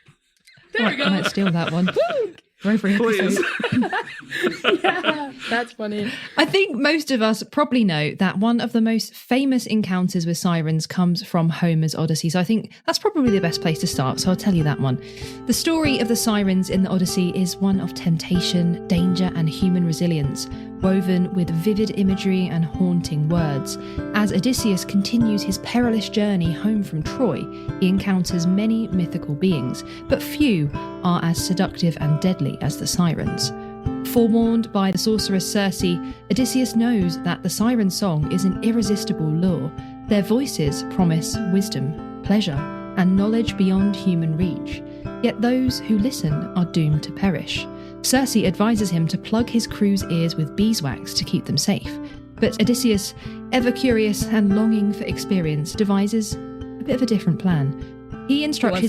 I might steal that one. For every episode. Yeah, that's funny. I think most of us probably know that one of the most famous encounters with sirens comes from Homer's Odyssey. So I think that's probably the best place to start. So I'll tell you that one. The story of the sirens in the Odyssey is one of temptation, danger, and human resilience, woven with vivid imagery and haunting words. As Odysseus continues his perilous journey home from Troy, he encounters many mythical beings, but few are as seductive and deadly as the sirens. Forewarned by the sorceress Circe, Odysseus knows that the siren song is an irresistible lure. Their voices promise wisdom, pleasure, and knowledge beyond human reach. Yet those who listen are doomed to perish. Circe advises him to plug his crew's ears with beeswax to keep them safe. But Odysseus, ever curious and longing for experience, devises a bit of a different plan. He instructs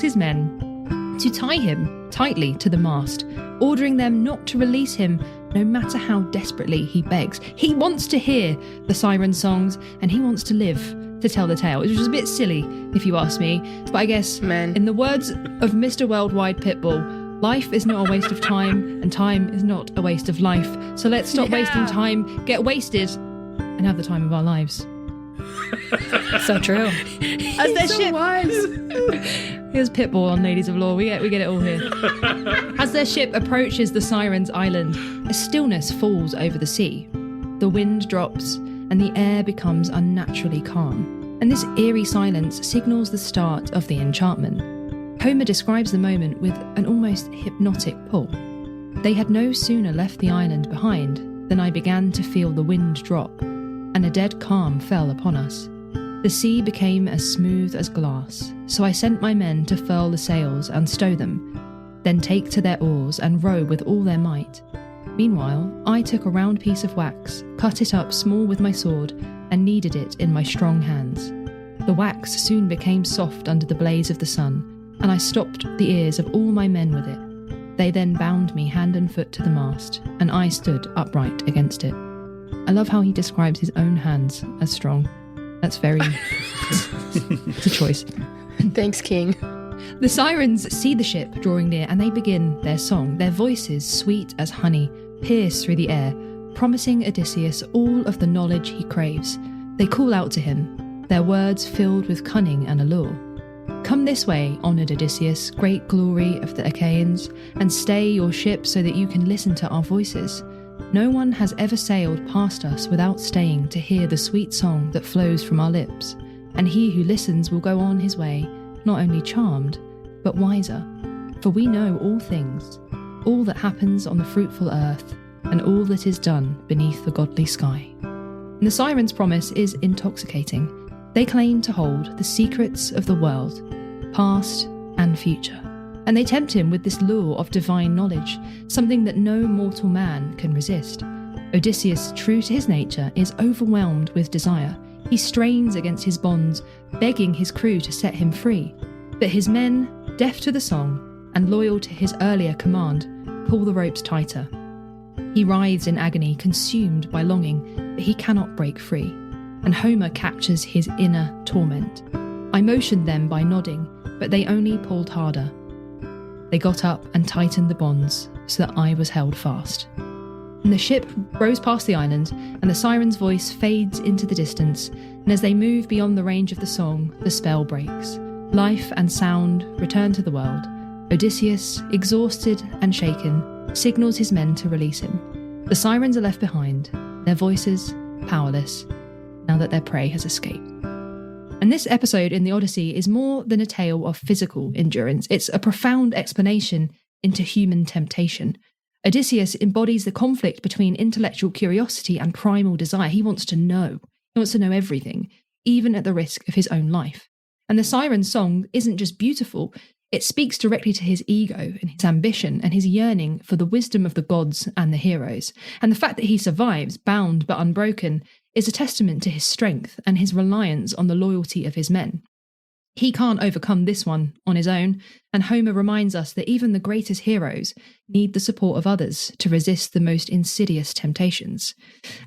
his men to tie him tightly to the mast, ordering them not to release him no matter how desperately he begs. He wants to hear the siren songs and he wants to live to tell the tale, which was a bit silly if you ask me. But I guess, in the words of Mr. Worldwide Pitbull, life is not a waste of time and time is not a waste of life. So let's stop wasting time, get wasted, and have the time of our lives. So true. As their so ship, wise. here's Pitbull on Ladies of Law. We get it all here. As their ship approaches the Sirens' island, a stillness falls over the sea. The wind drops and the air becomes unnaturally calm. And this eerie silence signals the start of the enchantment. Homer describes the moment with an almost hypnotic pull. They had no sooner left the island behind than I began to feel the wind drop, and a dead calm fell upon us. The sea became as smooth as glass, so I sent my men to furl the sails and stow them, then take to their oars and row with all their might. Meanwhile, I took a round piece of wax, cut it up small with my sword, and kneaded it in my strong hands. The wax soon became soft under the blaze of the sun, and I stopped the ears of all my men with it. They then bound me hand and foot to the mast, and I stood upright against it. I love how he describes his own hands as strong. That's very... it's a choice. Thanks, King. The Sirens see the ship drawing near and they begin their song. Their voices, sweet as honey, pierce through the air, promising Odysseus all of the knowledge he craves. They call out to him, their words filled with cunning and allure. Come this way, honoured Odysseus, great glory of the Achaeans, and stay your ship so that you can listen to our voices. No one has ever sailed past us without staying to hear the sweet song that flows from our lips, and he who listens will go on his way, not only charmed, but wiser. For we know all things, all that happens on the fruitful earth, and all that is done beneath the godly sky. And the Sirens' promise is intoxicating. They claim to hold the secrets of the world, past and future. And they tempt him with this lure of divine knowledge, something that no mortal man can resist. Odysseus, true to his nature, is overwhelmed with desire. He strains against his bonds, begging his crew to set him free. But his men, deaf to the song and loyal to his earlier command, pull the ropes tighter. He writhes in agony, consumed by longing, but he cannot break free. And Homer captures his inner torment. I motioned them by nodding, but they only pulled harder. They got up and tightened the bonds so that I was held fast. And the ship rows past the island, and the siren's voice fades into the distance, and as they move beyond the range of the song, the spell breaks. Life and sound return to the world. Odysseus, exhausted and shaken, signals his men to release him. The sirens are left behind, their voices powerless, now that their prey has escaped. And this episode in the Odyssey is more than a tale of physical endurance. It's a profound explanation into human temptation. Odysseus embodies the conflict between intellectual curiosity and primal desire. He wants to know. He wants to know everything, even at the risk of his own life. And the Siren song isn't just beautiful, it speaks directly to his ego and his ambition and his yearning for the wisdom of the gods and the heroes. And the fact that he survives, bound but unbroken, is a testament to his strength and his reliance on the loyalty of his men. He can't overcome this one on his own, and Homer reminds us that even the greatest heroes need the support of others to resist the most insidious temptations.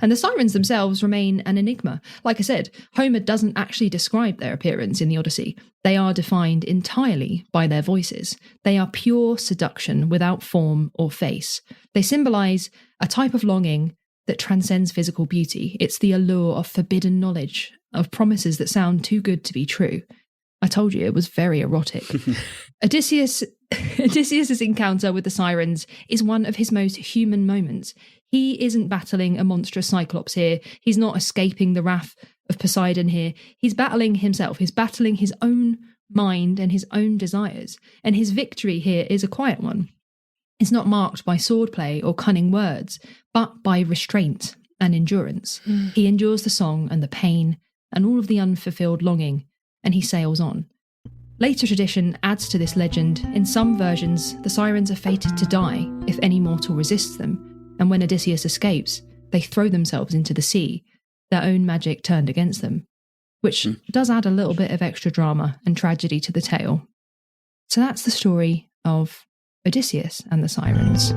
And the sirens themselves remain an enigma. Like I said, Homer doesn't actually describe their appearance in the Odyssey. They are defined entirely by their voices. They are pure seduction without form or face. They symbolise a type of longing that transcends physical beauty. It's the allure of forbidden knowledge, of promises that sound too good to be true. I told you it was very erotic. Odysseus's encounter with the sirens is one of his most human moments. He isn't battling a monstrous cyclops here. He's not escaping the wrath of Poseidon here. He's battling himself. He's battling his own mind and his own desires. And his victory here is a quiet one. is not marked by swordplay or cunning words, but by restraint and endurance. He endures the song and the pain and all of the unfulfilled longing, and he sails on. Later tradition adds to this legend. In some versions, the Sirens are fated to die if any mortal resists them, and when Odysseus escapes, they throw themselves into the sea, their own magic turned against them, which does add a little bit of extra drama and tragedy to the tale. So that's the story of Odysseus and the Sirens.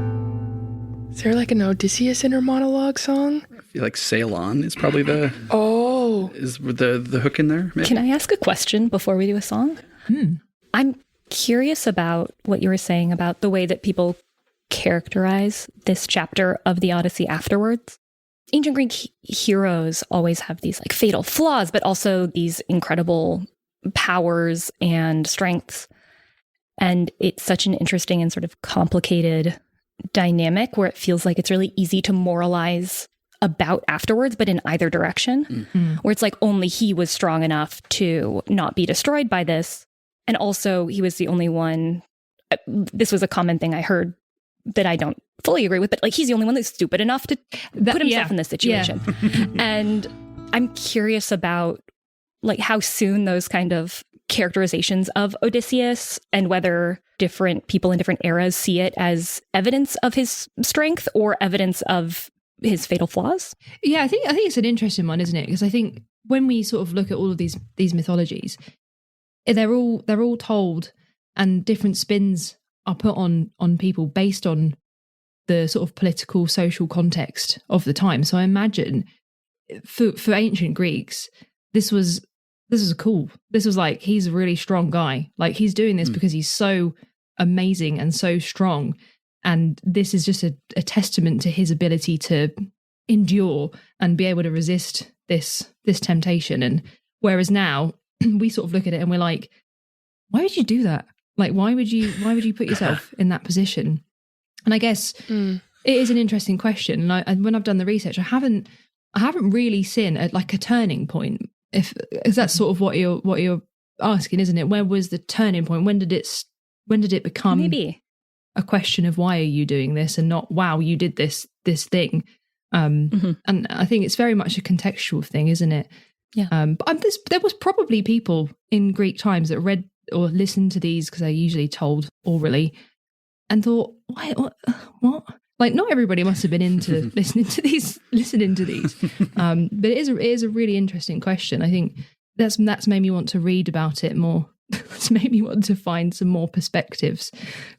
Is there like an Odysseus inner monologue song? I feel like Sail On is probably the hook in there. Maybe? Can I ask a question before we do a song? I'm curious about what you were saying about the way that people characterize this chapter of the Odyssey afterwards. Ancient Greek heroes always have these like fatal flaws, but also these incredible powers and strengths. And it's such an interesting and sort of complicated dynamic where it feels like it's really easy to moralize about afterwards, but in either direction, where it's like only he was strong enough to not be destroyed by this. And also he was the only one. This was a common thing I heard that I don't fully agree with, but like he's the only one that's stupid enough to put himself in this situation. And I'm curious about like how soon those kind of characterizations of Odysseus and whether different people in different eras see it as evidence of his strength or evidence of his fatal flaws. Yeah, I think it's an interesting one, isn't it? Because I think when we sort of look at all of these mythologies, they're all told, and different spins are put on people based on the sort of political, social context of the time. So I imagine for ancient Greeks, this was cool. This was like, he's a really strong guy. Like he's doing this because he's so amazing and so strong. And this is just a testament to his ability to endure and be able to resist this temptation. And whereas now we sort of look at it and we're like, why would you do that? Like, why would you put yourself in that position? And I guess it is an interesting question. And when I've done the research, I haven't really seen a turning point. If that's sort of what you're asking, isn't it? Where was the turning point? When did it become maybe a question of why are you doing this and not wow, you did this thing? And I think it's very much a contextual thing, isn't it? Yeah. But there was probably people in Greek times that read or listened to these, because they're usually told orally, and thought, what? Like, not everybody must have been into listening to these. But it is a really interesting question. I think that's made me want to read about it more. It's made me want to find some more perspectives,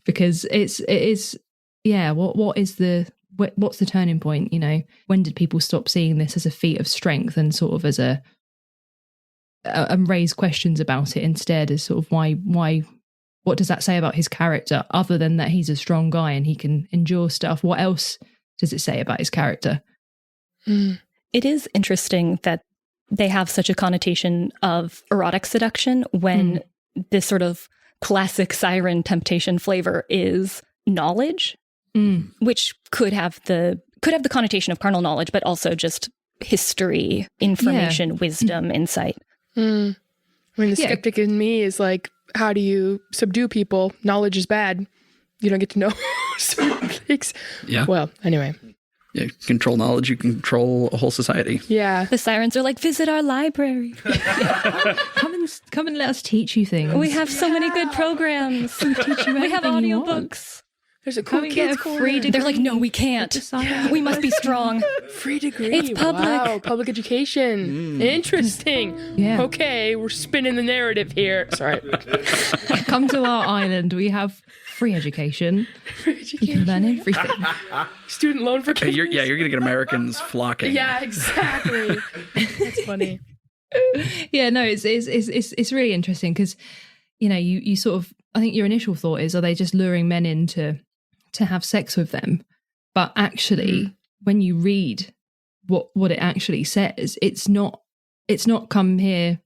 because it is what's the turning point? You know, when did people stop seeing this as a feat of strength and sort of as and raise questions about it instead, as sort of why what does that say about his character, other than that he's a strong guy and he can endure stuff? What else does it say about his character? It is interesting that they have such a connotation of erotic seduction when this sort of classic siren temptation flavor is knowledge, which could have the connotation of carnal knowledge, but also just history, information, wisdom, insight. I mean, the skeptic in me is like, how do you subdue people? Knowledge is bad. You don't get to know certain things. Yeah. Well, anyway. Yeah, you control knowledge, you control a whole society. Yeah. The Sirens are like, visit our library. Come and let us teach you things. We have so many good programs. We teach you we have anything you want. audiobooks. There's a cool Come and kids get a corner. free degree. They're like, no, we can't. We must be strong. Free degree. It's public. Wow, public education. Interesting. Yeah. Okay, we're spinning the narrative here. Sorry. Come to our island. We have free education. You can learn everything. Student loan for kids. You're going to get Americans flocking. Yeah, exactly. That's funny. Yeah, no, it's really interesting, because, you know, you sort of, I think your initial thought is, are they just luring men in to have sex with them? But actually, when you read what it actually says, it's not come here,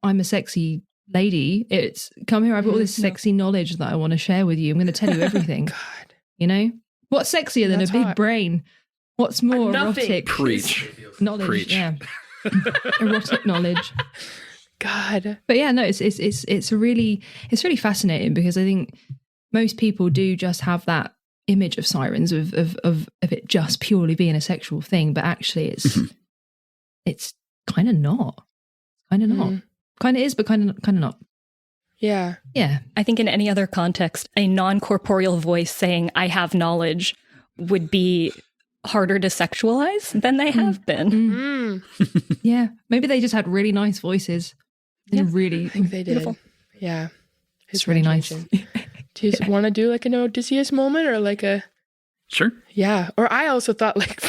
I'm a sexy lady. It's come here, I've got all this sexy knowledge that I want to share with you. I'm going to tell you everything. God. You know? What's sexier than That's a big hot. brain? What's more Nothing. erotic? Preach. Knowledge. Preach. Yeah. Erotic knowledge. God. But yeah, no, it's really fascinating, because I think most people do just have that image of sirens of it just purely being a sexual thing, but actually it's kind of not. Kind of not. Kind of is, but kind of not. Yeah. Yeah. I think in any other context, a non-corporeal voice saying, I have knowledge, would be harder to sexualize than they have been. Yeah. Maybe they just had really nice voices. Really I think they did. Beautiful. Yeah. It's really nice. Do you want to do like an Odysseus moment or like a... Sure. Yeah. Or I also thought like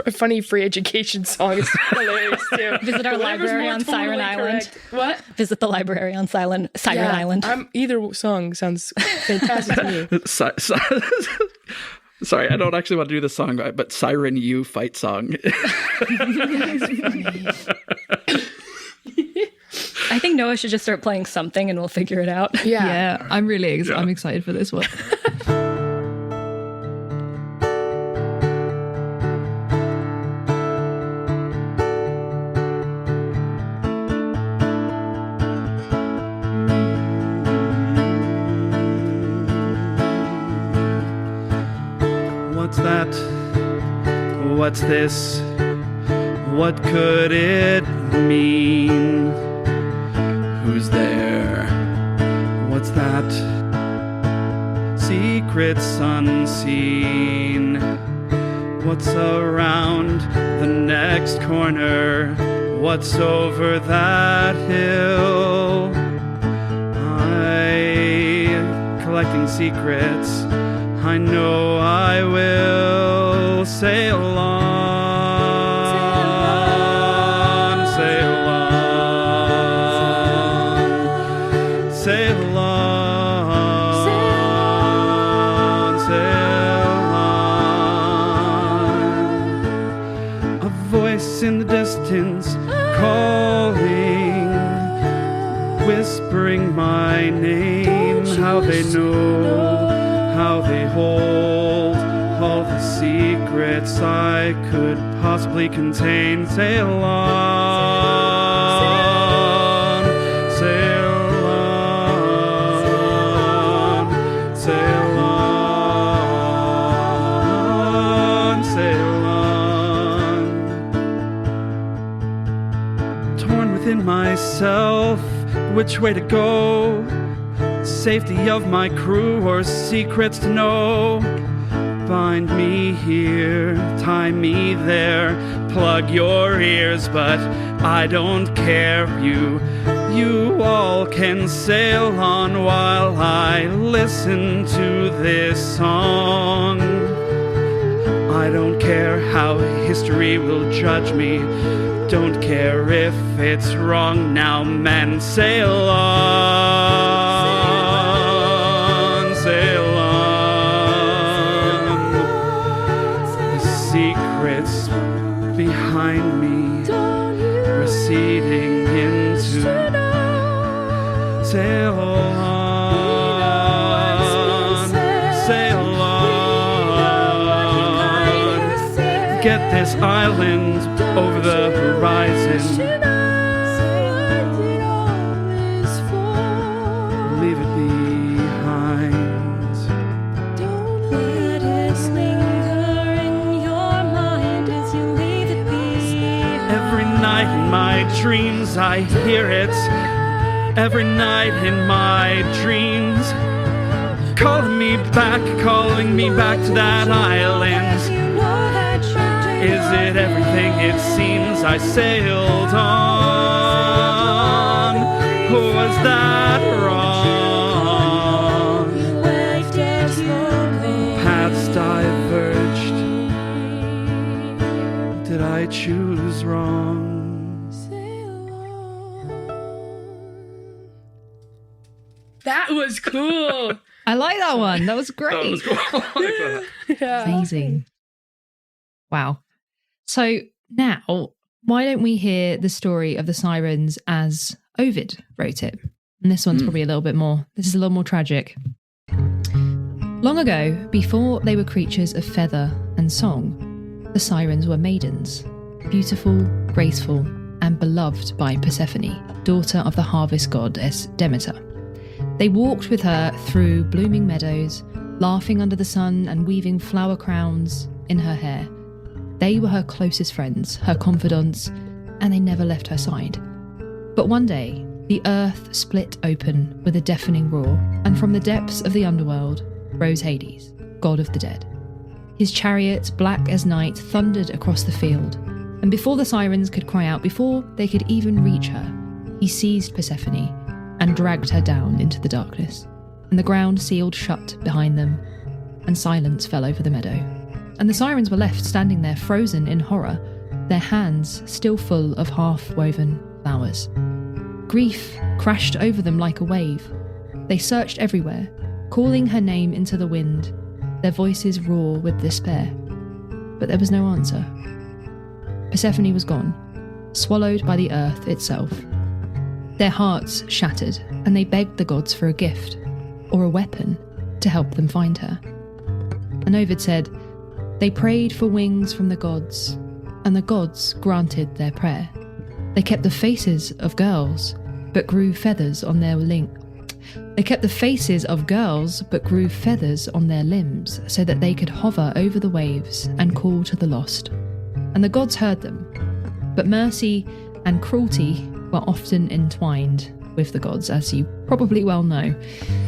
a funny free education song is hilarious too. Visit our library on Siren Island. What? Visit the library on Siren Island. Either song sounds fantastic to me. Sorry, I don't actually want to do the song, but Siren U fight song. I think Noah should just start playing something and we'll figure it out. Yeah. I'm excited for this one. What's that? What's this? What could it mean? Who's there? What's that? Secrets unseen. What's around the next corner? What's over that hill? Collecting secrets. I know I will sail on, sail on, sail on, sail on. A voice in the distance calling, whispering my name. How they know, how they hold all the secrets I could possibly contain. Sail on, sail on, sail on, sail on. Torn within myself, which way to go? Safety of my crew or secrets to know? Bind me here, tie me there, plug your ears, but I don't care. You all can sail on while I listen to this song. I don't care how history will judge me, don't care if it's wrong. Now men, sail on, sail on. The secrets behind me receding into. Sail on, sail on. Get this island over the horizon. Leave it behind. Don't let it linger in your mind as you leave it behind. Every night in my dreams I hear it. Every night in my dreams, calling me back to that island. Is it everything it seems I sailed on? Was that wrong? Paths diverged. Did I choose wrong? That was cool. I like that one. That was great. That was cool. I like that. Yeah. Amazing. Wow. So now, why don't we hear the story of the Sirens as Ovid wrote it? And this one's probably a little bit more, this is a little more tragic. Long ago, before they were creatures of feather and song, the Sirens were maidens, beautiful, graceful, and beloved by Persephone, daughter of the harvest goddess Demeter. They walked with her through blooming meadows, laughing under the sun and weaving flower crowns in her hair. They were her closest friends, her confidants, and they never left her side. But one day, the earth split open with a deafening roar, and from the depths of the underworld rose Hades, god of the dead. His chariot, black as night, thundered across the field, and before the Sirens could cry out, before they could even reach her, he seized Persephone and dragged her down into the darkness, and the ground sealed shut behind them, and silence fell over the meadow. And the Sirens were left standing there, frozen in horror, their hands still full of half-woven flowers. Grief crashed over them like a wave. They searched everywhere, calling her name into the wind, their voices raw with despair. But there was no answer. Persephone was gone, swallowed by the earth itself. Their hearts shattered, and they begged the gods for a gift, or a weapon, to help them find her. And Ovid said, they prayed for wings from the gods, and the gods granted their prayer. They kept the faces of girls, but grew feathers on their They kept the faces of girls, but grew feathers on their limbs, so that they could hover over the waves and call to the lost. And the gods heard them. But mercy and cruelty were often entwined with the gods, as you probably well know.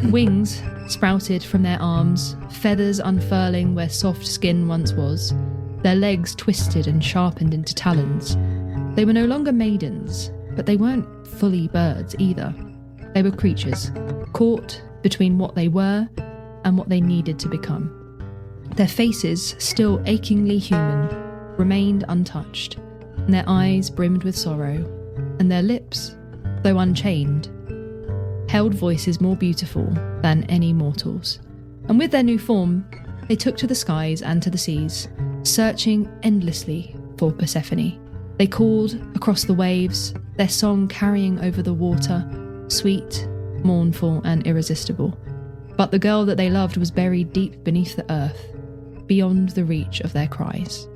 Wings sprouted from their arms, feathers unfurling where soft skin once was, their legs twisted and sharpened into talons. They were no longer maidens, but they weren't fully birds either. They were creatures, caught between what they were and what they needed to become. Their faces, still achingly human, remained untouched, and their eyes brimmed with sorrow, and their lips, though unchained, held voices more beautiful than any mortals. And with their new form, they took to the skies and to the seas, searching endlessly for Persephone. They called across the waves, their song carrying over the water, sweet, mournful, and irresistible. But the girl that they loved was buried deep beneath the earth, beyond the reach of their cries.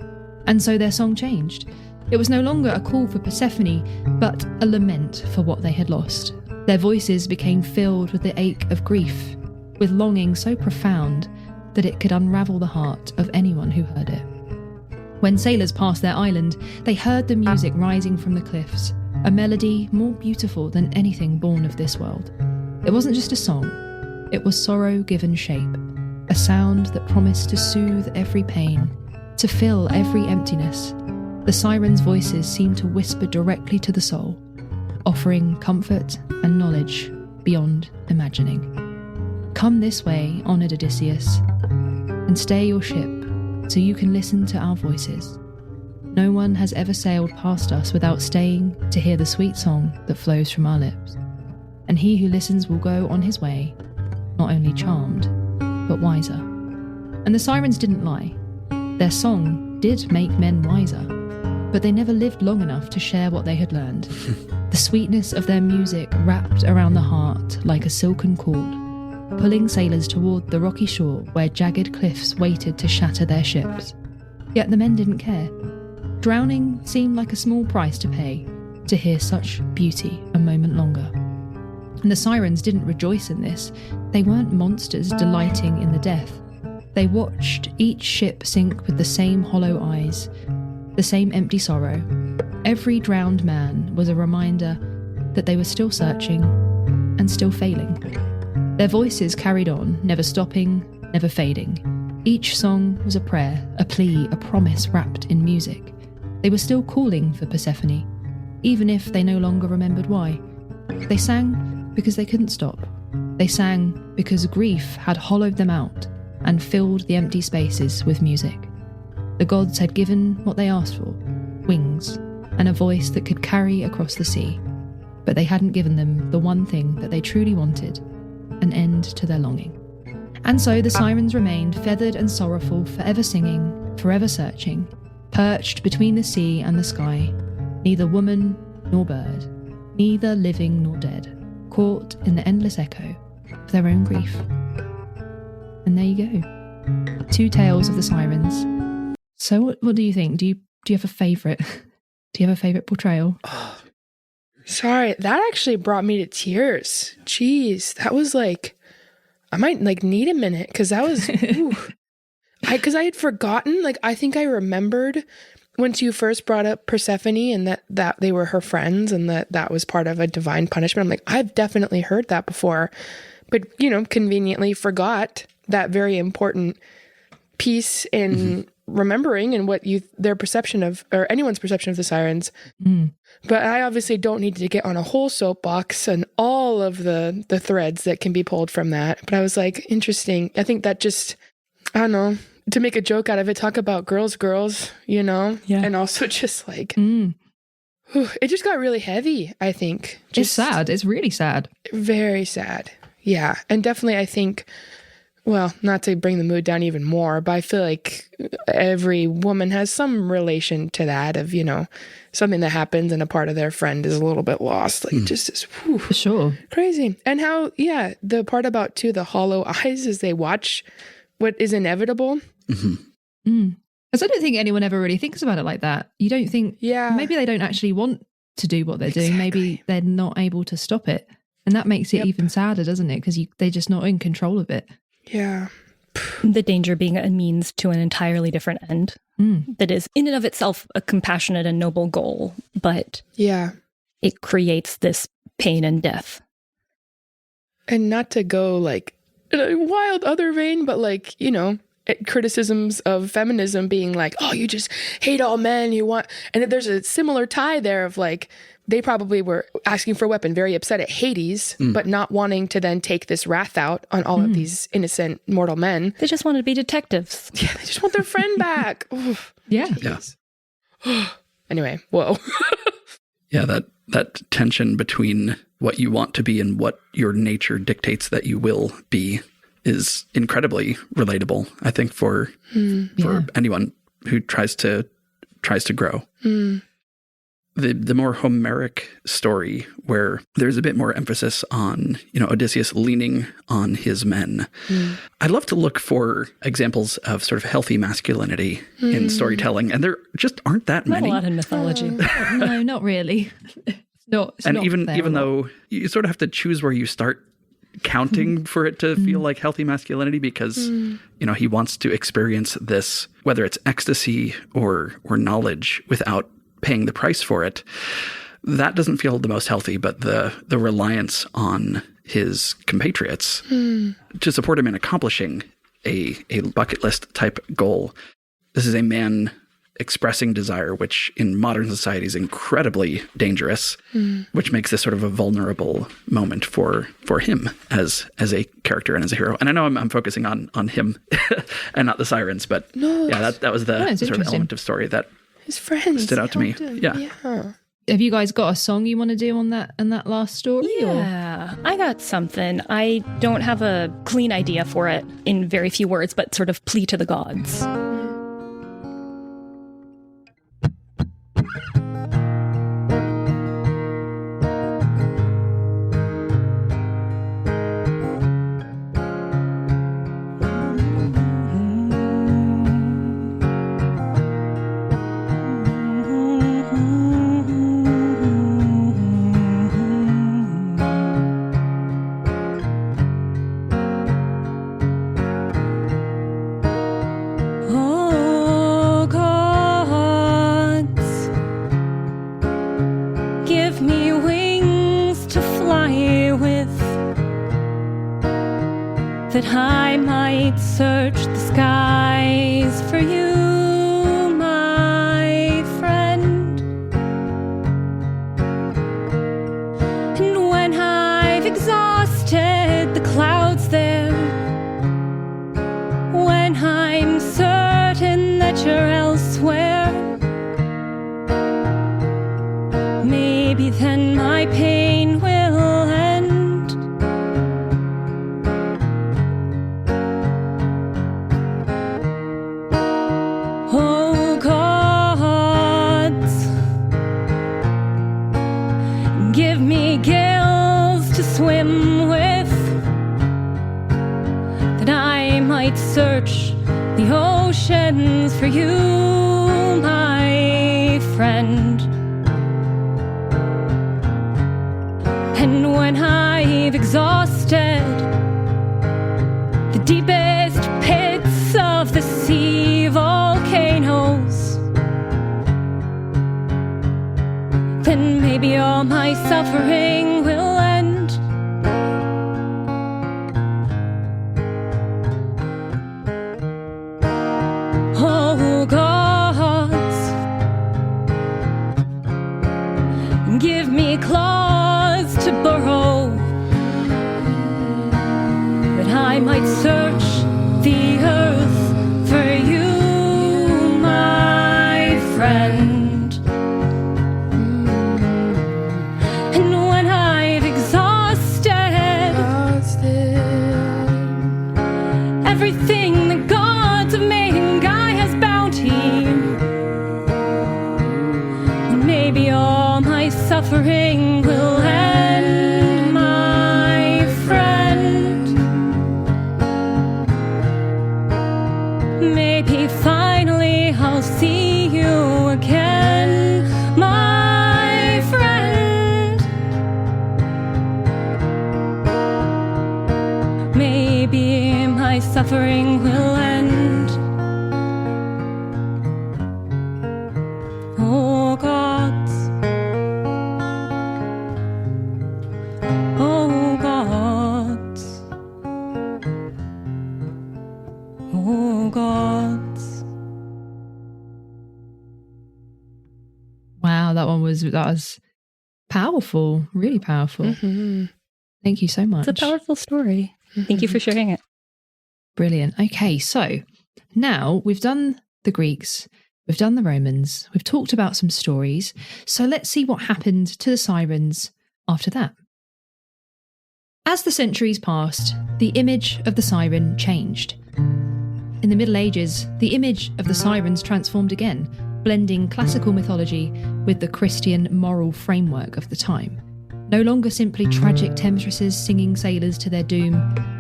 And so their song changed. It was no longer a call for Persephone, but a lament for what they had lost. Their voices became filled with the ache of grief, with longing so profound that it could unravel the heart of anyone who heard it. When sailors passed their island, they heard the music rising from the cliffs, a melody more beautiful than anything born of this world. It wasn't just a song, it was sorrow given shape, a sound that promised to soothe every pain, to fill every emptiness. The Sirens' voices seemed to whisper directly to the soul, offering comfort and knowledge beyond imagining. Come this way, honoured Odysseus, and stay your ship so you can listen to our voices. No one has ever sailed past us without staying to hear the sweet song that flows from our lips. And he who listens will go on his way, not only charmed, but wiser. And the Sirens didn't lie. Their song did make men wiser, but they never lived long enough to share what they had learned. The sweetness of their music wrapped around the heart like a silken cord, pulling sailors toward the rocky shore where jagged cliffs waited to shatter their ships. Yet the men didn't care. Drowning seemed like a small price to pay to hear such beauty a moment longer. And the Sirens didn't rejoice in this. They weren't monsters delighting in the death. They watched each ship sink with the same hollow eyes, the same empty sorrow. Every drowned man was a reminder that they were still searching and still failing. Their voices carried on, never stopping, never fading. Each song was a prayer, a plea, a promise wrapped in music. They were still calling for Persephone, even if they no longer remembered why. They sang because they couldn't stop. They sang because grief had hollowed them out and filled the empty spaces with music. The gods had given what they asked for, wings, and a voice that could carry across the sea. But they hadn't given them the one thing that they truly wanted, an end to their longing. And so the Sirens remained feathered and sorrowful, forever singing, forever searching, perched between the sea and the sky, neither woman nor bird, neither living nor dead, caught in the endless echo of their own grief. And there you go. 2 tales of the Sirens. So what do you think? Do you have a favourite? Do you have a favourite portrayal? Sorry, that actually brought me to tears. Jeez, that was like I might like need a minute because that was, because I had forgotten. Like, I think I remembered once you first brought up Persephone and that they were her friends and that was part of a divine punishment. I'm like, I've definitely heard that before, but conveniently forgot that very important piece in remembering and what their perception of, or anyone's perception of the Sirens. But I obviously don't need to get on a whole soapbox and all of the threads that can be pulled from that. But I was like, interesting. I think that just, I don't know, to make a joke out of it, talk about girls, Yeah. And also just like, it just got really heavy, I think. It's sad. It's really sad. Very sad. Yeah. And definitely, I think, well, not to bring the mood down even more, but I feel like every woman has some relation to that of, something that happens and a part of their friend is a little bit lost. Like just this, For sure. Crazy. And how, the part about too, the hollow eyes as they watch what is inevitable. Because I don't think anyone ever really thinks about it like that. You don't think, maybe they don't actually want to do what they're doing. Maybe they're not able to stop it. And that makes it even sadder, doesn't it? Because they're just not in control of it. Yeah. The danger being a means to an entirely different end that is in and of itself a compassionate and noble goal, but it creates this pain and death. And not to go like in a wild other vein, but like, criticisms of feminism being like, oh, you just hate all men, and there's a similar tie there of like, they probably were asking for a weapon, very upset at Hades, but not wanting to then take this wrath out on all of these innocent mortal men. They just wanted to be detectives. Yeah, they just want their friend back. Oof. Yeah. Anyway, whoa. That tension between what you want to be and what your nature dictates that you will be is incredibly relatable, I think, for anyone who tries to grow. The more Homeric story where there's a bit more emphasis on, Odysseus leaning on his men. I'd love to look for examples of sort of healthy masculinity in storytelling, and there just aren't that many. Not a lot in mythology. No, not really. Even though you sort of have to choose where you start counting for it to feel like healthy masculinity, because he wants to experience this, whether it's ecstasy or knowledge, without paying the price for it. That doesn't feel the most healthy, but the reliance on his compatriots to support him in accomplishing a bucket list type goal. This is a man expressing desire, which in modern society is incredibly dangerous, which makes this sort of a vulnerable moment for him as a character and as a hero. And I know I'm focusing on him and not the Sirens, but that was the sort of element of story that his friends stood out to me. Yeah. Have you guys got a song you want to do on that last story? Yeah, I got something. I don't have a clean idea for it in very few words, but sort of plea to the gods. That I might search the skies for you, my friend. And when I've exhausted the clouds there, when I'm certain that you're elsewhere, maybe then my pain will end. Oh gods, give me gills to swim with, that I might search the oceans for you, my friend. And when I've exhausted deepest pits of the sea volcanoes, then maybe all my suffering will end. Oh, gods, give me claws to burrow, that I might search the earth for you, my friend. And when I've exhausted everything the gods have made, Guy has bounty, and maybe all my suffering will end, my friend. Maybe finally I'll see you again, my friend. Maybe my suffering will end. Oh, gods. Oh, gods. Oh, gods. Wow, that was powerful, really powerful. Mhm. Thank you so much. It's a powerful story. Thank you for sharing it. Brilliant. Okay, so now we've done the Greeks, we've done the Romans, we've talked about some stories. So let's see what happened to the Sirens after that. As the centuries passed, the image of the siren changed. In the Middle Ages, the image of the sirens transformed again, blending classical mythology with the Christian moral framework of the time. No longer simply tragic temptresses singing sailors to their doom,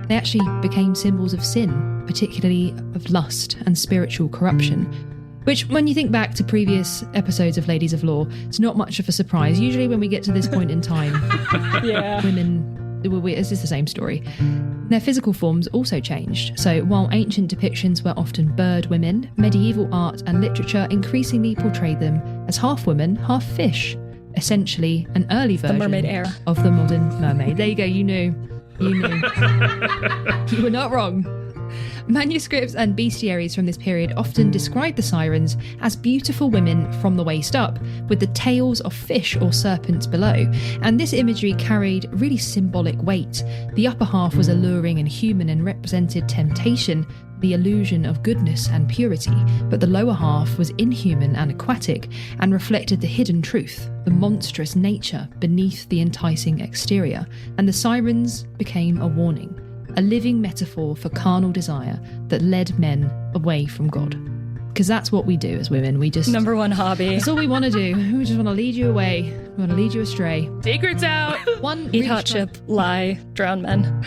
they actually became symbols of sin, particularly of lust and spiritual corruption. Which, when you think back to previous episodes of Ladies of Law, it's not much of a surprise. Usually when we get to this point in time, women, it's just the same story. Their physical forms also changed. So while ancient depictions were often bird women, medieval art and literature increasingly portrayed them as half women, half fish. Essentially an early version mermaid era. of the modern mermaid. There you go, you knew. You were not wrong. Manuscripts and bestiaries from this period often describe the sirens as beautiful women from the waist up, with the tails of fish or serpents below. And this imagery carried really symbolic weight. The upper half was alluring and human and represented temptation, the illusion of goodness and purity, but the lower half was inhuman and aquatic and reflected the hidden truth, the monstrous nature beneath the enticing exterior. And the sirens became a warning, a living metaphor for carnal desire that led men away from God. Because that's what we do as women. We just... Number one hobby. That's all we want to do. We just want to lead you away. We want to lead you astray. Secrets out. Eat hot chip, lie, drown men.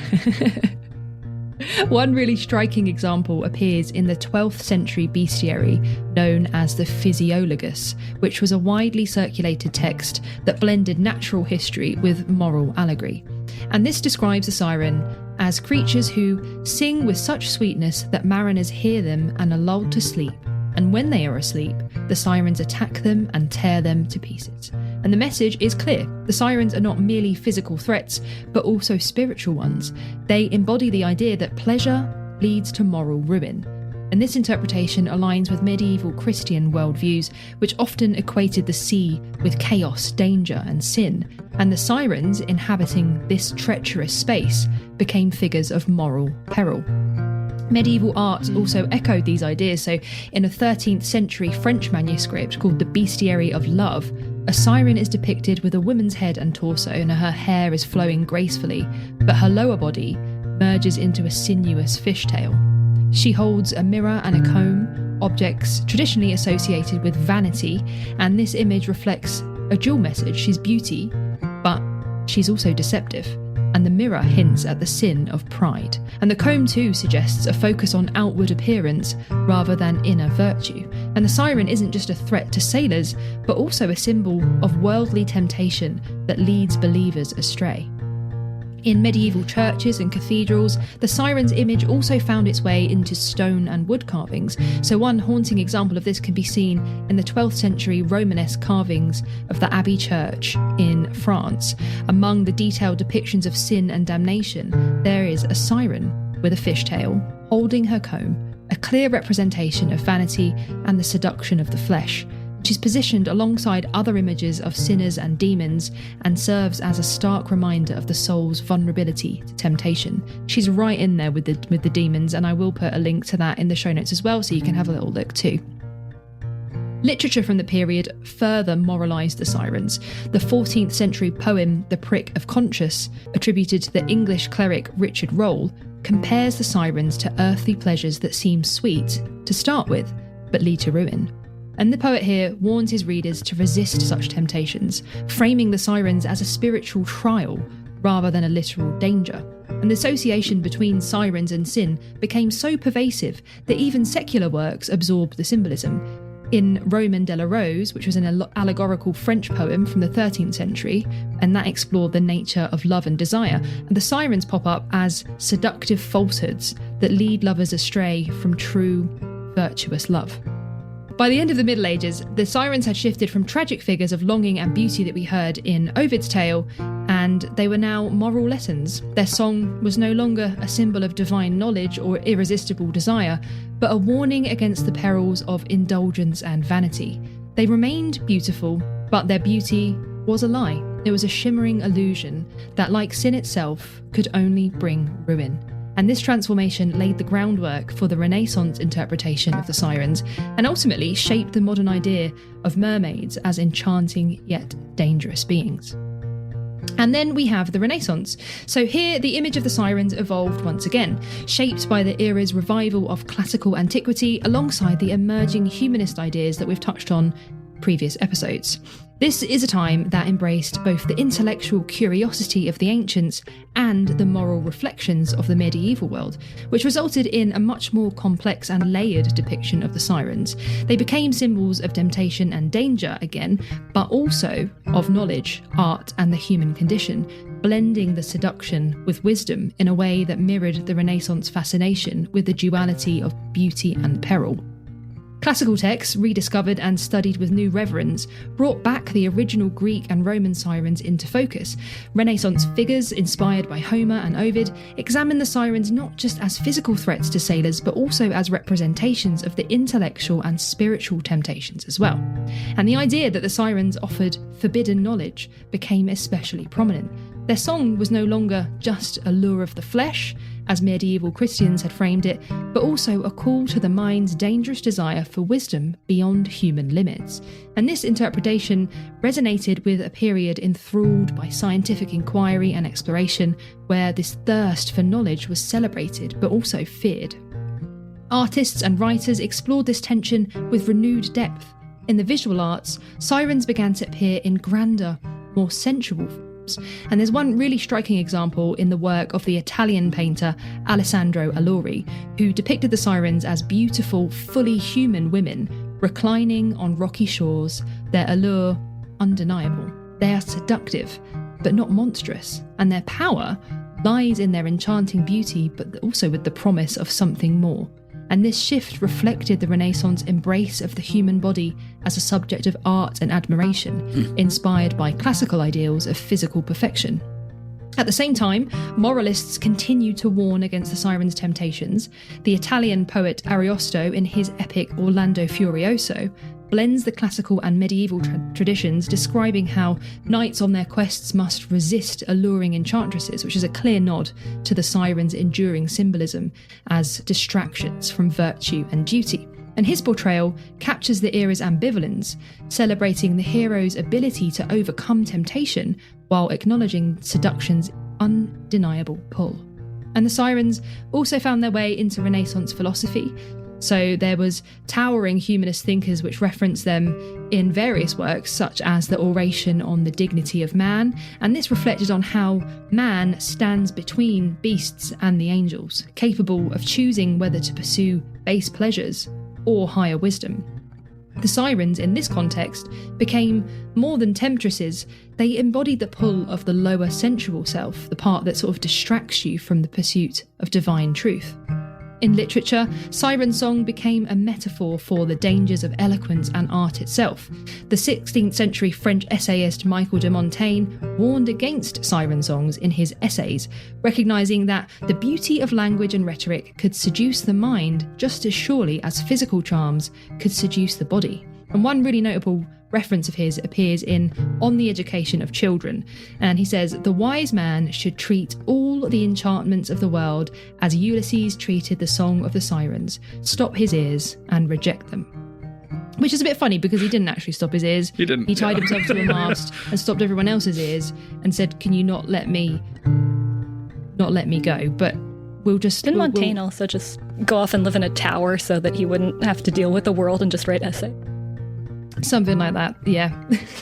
One really striking example appears in the 12th century bestiary known as the Physiologus, which was a widely circulated text that blended natural history with moral allegory. And this describes the siren as creatures who sing with such sweetness that mariners hear them and are lulled to sleep. And when they are asleep, the sirens attack them and tear them to pieces. And the message is clear. The sirens are not merely physical threats, but also spiritual ones. They embody the idea that pleasure leads to moral ruin. And this interpretation aligns with medieval Christian worldviews, which often equated the sea with chaos, danger, and sin. And the sirens inhabiting this treacherous space became figures of moral peril. Medieval art also echoed these ideas. So in a 13th century French manuscript called the Bestiary of Love, a siren is depicted with a woman's head and torso, and her hair is flowing gracefully, but her lower body merges into a sinuous fishtail. She holds a mirror and a comb, objects traditionally associated with vanity, and this image reflects a dual message. She's beauty, but she's also deceptive. And the mirror hints at the sin of pride. And the comb too suggests a focus on outward appearance rather than inner virtue. And the siren isn't just a threat to sailors, but also a symbol of worldly temptation that leads believers astray. In medieval churches and cathedrals, the siren's image also found its way into stone and wood carvings. So one haunting example of this can be seen in the 12th century Romanesque carvings of the Abbey Church in France. Among the detailed depictions of sin and damnation, there is a siren with a fishtail, holding her comb, a clear representation of vanity and the seduction of the flesh, which is positioned alongside other images of sinners and demons and serves as a stark reminder of the soul's vulnerability to temptation. She's right in there with the demons, and I will put a link to that in the show notes as well, so you can have a little look too. Literature from the period further moralised the sirens. The 14th century poem The Prick of Conscience, attributed to the English cleric Richard Rolle, compares the sirens to earthly pleasures that seem sweet to start with, but lead to ruin. And the poet here warns his readers to resist such temptations, framing the sirens as a spiritual trial rather than a literal danger. And the association between sirens and sin became so pervasive that even secular works absorbed the symbolism. In Roman de la Rose, which was an allegorical French poem from the 13th century, and that explored the nature of love and desire, and the sirens pop up as seductive falsehoods that lead lovers astray from true, virtuous love. By the end of the Middle Ages, the sirens had shifted from tragic figures of longing and beauty that we heard in Ovid's tale, and they were now moral lessons. Their song was no longer a symbol of divine knowledge or irresistible desire, but a warning against the perils of indulgence and vanity. They remained beautiful, but their beauty was a lie. It was a shimmering illusion that, like sin itself, could only bring ruin. And this transformation laid the groundwork for the Renaissance interpretation of the sirens, and ultimately shaped the modern idea of mermaids as enchanting yet dangerous beings. And then we have the Renaissance. So here, the image of the sirens evolved once again, shaped by the era's revival of classical antiquity alongside the emerging humanist ideas that we've touched on in previous episodes. This is a time that embraced both the intellectual curiosity of the ancients and the moral reflections of the medieval world, which resulted in a much more complex and layered depiction of the sirens. They became symbols of temptation and danger again, but also of knowledge, art, and the human condition, blending the seduction with wisdom in a way that mirrored the Renaissance fascination with the duality of beauty and peril. Classical texts, rediscovered and studied with new reverence, brought back the original Greek and Roman sirens into focus. Renaissance figures, inspired by Homer and Ovid, examined the sirens not just as physical threats to sailors, but also as representations of the intellectual and spiritual temptations as well. And the idea that the sirens offered forbidden knowledge became especially prominent. Their song was no longer just a lure of the flesh, as medieval Christians had framed it, but also a call to the mind's dangerous desire for wisdom beyond human limits. And this interpretation resonated with a period enthralled by scientific inquiry and exploration, where this thirst for knowledge was celebrated but also feared. Artists and writers explored this tension with renewed depth. In the visual arts, sirens began to appear in grander, more sensual forms. And there's one really striking example in the work of the Italian painter Alessandro Allori, who depicted the sirens as beautiful, fully human women reclining on rocky shores, their allure undeniable. They are seductive, but not monstrous, and their power lies in their enchanting beauty, but also with the promise of something more. And this shift reflected the Renaissance embrace of the human body as a subject of art and admiration, inspired by classical ideals of physical perfection. At the same time, moralists continued to warn against the sirens' temptations. The Italian poet Ariosto, in his epic Orlando Furioso, blends the classical and medieval traditions, describing how knights on their quests must resist alluring enchantresses, which is a clear nod to the sirens' enduring symbolism as distractions from virtue and duty. And his portrayal captures the era's ambivalence, celebrating the hero's ability to overcome temptation while acknowledging seduction's undeniable pull. And the sirens also found their way into Renaissance philosophy. So there was towering humanist thinkers which reference them in various works, such as the Oration on the Dignity of Man, and this reflected on how man stands between beasts and the angels, capable of choosing whether to pursue base pleasures or higher wisdom. The sirens, in this context, became more than temptresses. They embodied the pull of the lower sensual self, the part that sort of distracts you from the pursuit of divine truth. In literature, siren song became a metaphor for the dangers of eloquence and art itself. The 16th century French essayist Michel de Montaigne warned against siren songs in his essays, recognising that the beauty of language and rhetoric could seduce the mind just as surely as physical charms could seduce the body. And one really notable reference of his appears in On the Education of Children, and he says, "The wise man should treat all the enchantments of the world as Ulysses treated the song of the sirens, stop his ears and reject them." Which is a bit funny because he didn't actually stop his ears. He didn't. He tied himself to a mast and stopped everyone else's ears and said, "Can you not let me go?" But we'll just... Didn't Montaigne also just go off and live in a tower so that he wouldn't have to deal with the world and just write essay? Something like that, yeah.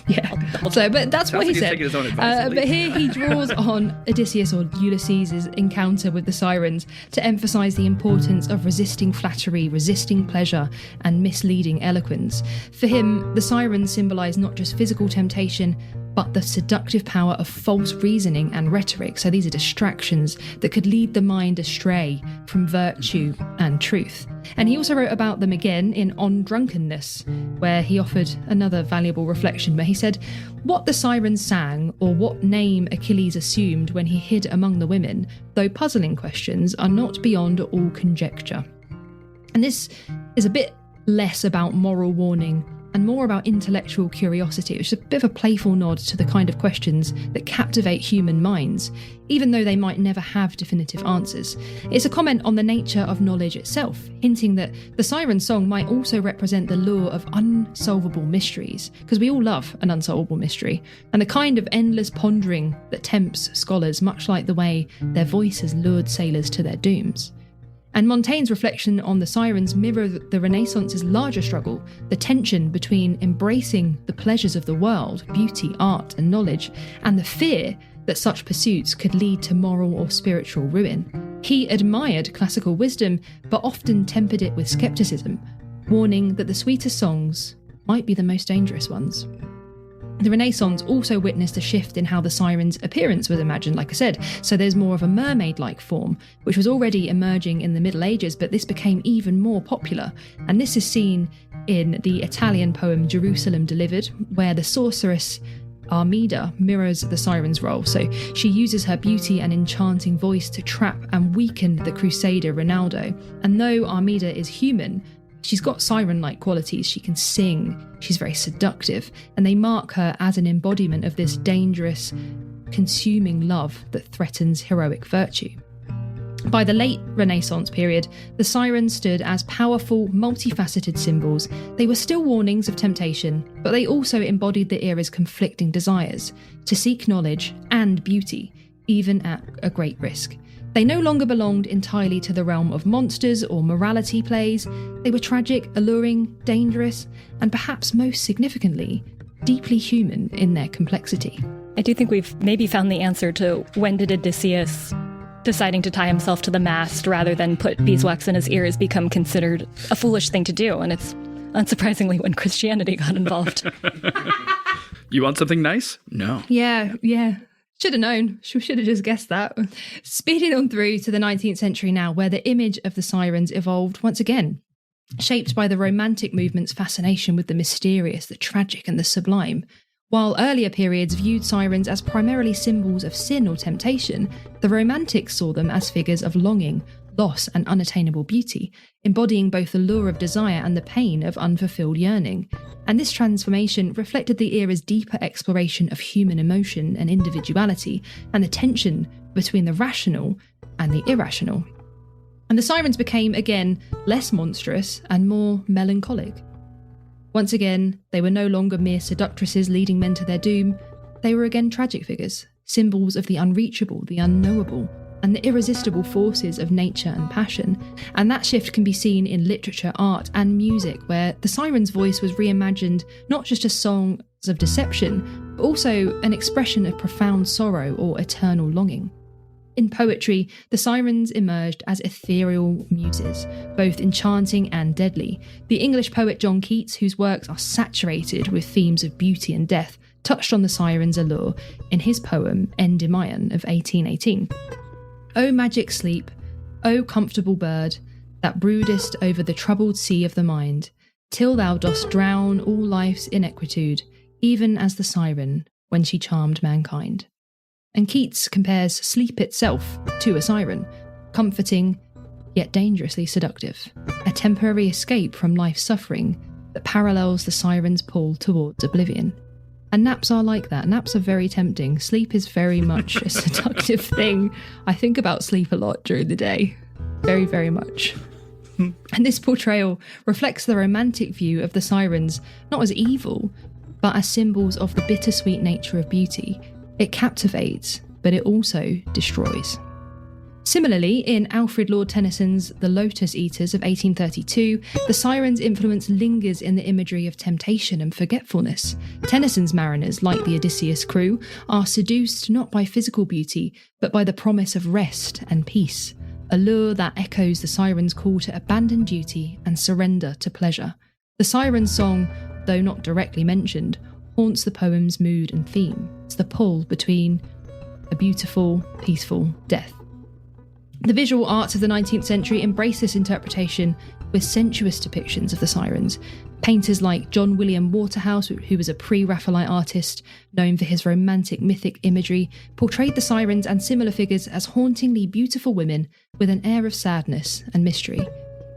Yeah. So, but that's what he said. Taking his own advice, but here he draws on Odysseus or Ulysses' encounter with the sirens to emphasise the importance of resisting flattery, resisting pleasure, and misleading eloquence. For him, the sirens symbolise not just physical temptation, but the seductive power of false reasoning and rhetoric. So these are distractions that could lead the mind astray from virtue and truth. And he also wrote about them again in On Drunkenness, where he offered another valuable reflection, where he said, "What the sirens sang, or what name Achilles assumed when he hid among the women, though puzzling questions, are not beyond all conjecture." And this is a bit less about moral warning and more about intellectual curiosity, which is a bit of a playful nod to the kind of questions that captivate human minds, even though they might never have definitive answers. It's a comment on the nature of knowledge itself, hinting that the siren song might also represent the lure of unsolvable mysteries, because we all love an unsolvable mystery, and the kind of endless pondering that tempts scholars, much like the way their voices lured sailors to their dooms. And Montaigne's reflection on the sirens mirror the Renaissance's larger struggle, the tension between embracing the pleasures of the world, beauty, art, and knowledge, and the fear that such pursuits could lead to moral or spiritual ruin. He admired classical wisdom, but often tempered it with skepticism, warning that the sweetest songs might be the most dangerous ones. The Renaissance also witnessed a shift in how the siren's appearance was imagined, like I said, so there's more of a mermaid-like form, which was already emerging in the Middle Ages, but this became even more popular, and this is seen in the Italian poem Jerusalem Delivered, where the sorceress Armida mirrors the siren's role. So she uses her beauty and enchanting voice to trap and weaken the crusader Ronaldo, and though Armida is human, she's got siren-like qualities. She can sing, she's very seductive, and they mark her as an embodiment of this dangerous, consuming love that threatens heroic virtue. By the late Renaissance period, the sirens stood as powerful, multifaceted symbols. They were still warnings of temptation, but they also embodied the era's conflicting desires to seek knowledge and beauty, even at a great risk. They no longer belonged entirely to the realm of monsters or morality plays. They were tragic, alluring, dangerous, and perhaps most significantly, deeply human in their complexity. I do think we've maybe found the answer to when did Odysseus deciding to tie himself to the mast rather than put beeswax in his ears become considered a foolish thing to do, and it's unsurprisingly when Christianity got involved. You want something nice? No. Yeah. Should have known. Should have just guessed that. Speeding on through to the 19th century now, where the image of the sirens evolved once again, shaped by the Romantic movement's fascination with the mysterious, the tragic, and the sublime. While earlier periods viewed sirens as primarily symbols of sin or temptation, the Romantics saw them as figures of longing, loss, and unattainable beauty, embodying both the lure of desire and the pain of unfulfilled yearning. And this transformation reflected the era's deeper exploration of human emotion and individuality, and the tension between the rational and the irrational. And the sirens became, again, less monstrous and more melancholic. Once again, they were no longer mere seductresses leading men to their doom. They were again tragic figures, symbols of the unreachable, the unknowable, and the irresistible forces of nature and passion. And that shift can be seen in literature, art, and music, where the siren's voice was reimagined not just as songs of deception, but also an expression of profound sorrow or eternal longing. In poetry, the Sirens emerged as ethereal muses, both enchanting and deadly. The English poet John Keats, whose works are saturated with themes of beauty and death, touched on the Sirens' allure in his poem Endymion of 1818. O magic sleep, O comfortable bird, that broodest over the troubled sea of the mind, till thou dost drown all life's inquietude, even as the siren when she charmed mankind. And Keats compares sleep itself to a siren, comforting yet dangerously seductive, a temporary escape from life's suffering that parallels the siren's pull towards oblivion. And naps are like that. Naps are very tempting. Sleep is very much a seductive thing. I think about sleep a lot during the day. Very, very much. And this portrayal reflects the romantic view of the Sirens, not as evil, but as symbols of the bittersweet nature of beauty. It captivates, but it also destroys. Similarly, in Alfred Lord Tennyson's The Lotus Eaters of 1832, the Sirens' influence lingers in the imagery of temptation and forgetfulness. Tennyson's mariners, like the Odysseus crew, are seduced not by physical beauty, but by the promise of rest and peace, a lure that echoes the Sirens' call to abandon duty and surrender to pleasure. The Sirens' song, though not directly mentioned, haunts the poem's mood and theme. It's the pull between a beautiful, peaceful death. The visual arts of the 19th century embrace this interpretation with sensuous depictions of the Sirens. Painters like John William Waterhouse, who was a pre-Raphaelite artist known for his romantic mythic imagery, portrayed the Sirens and similar figures as hauntingly beautiful women with an air of sadness and mystery.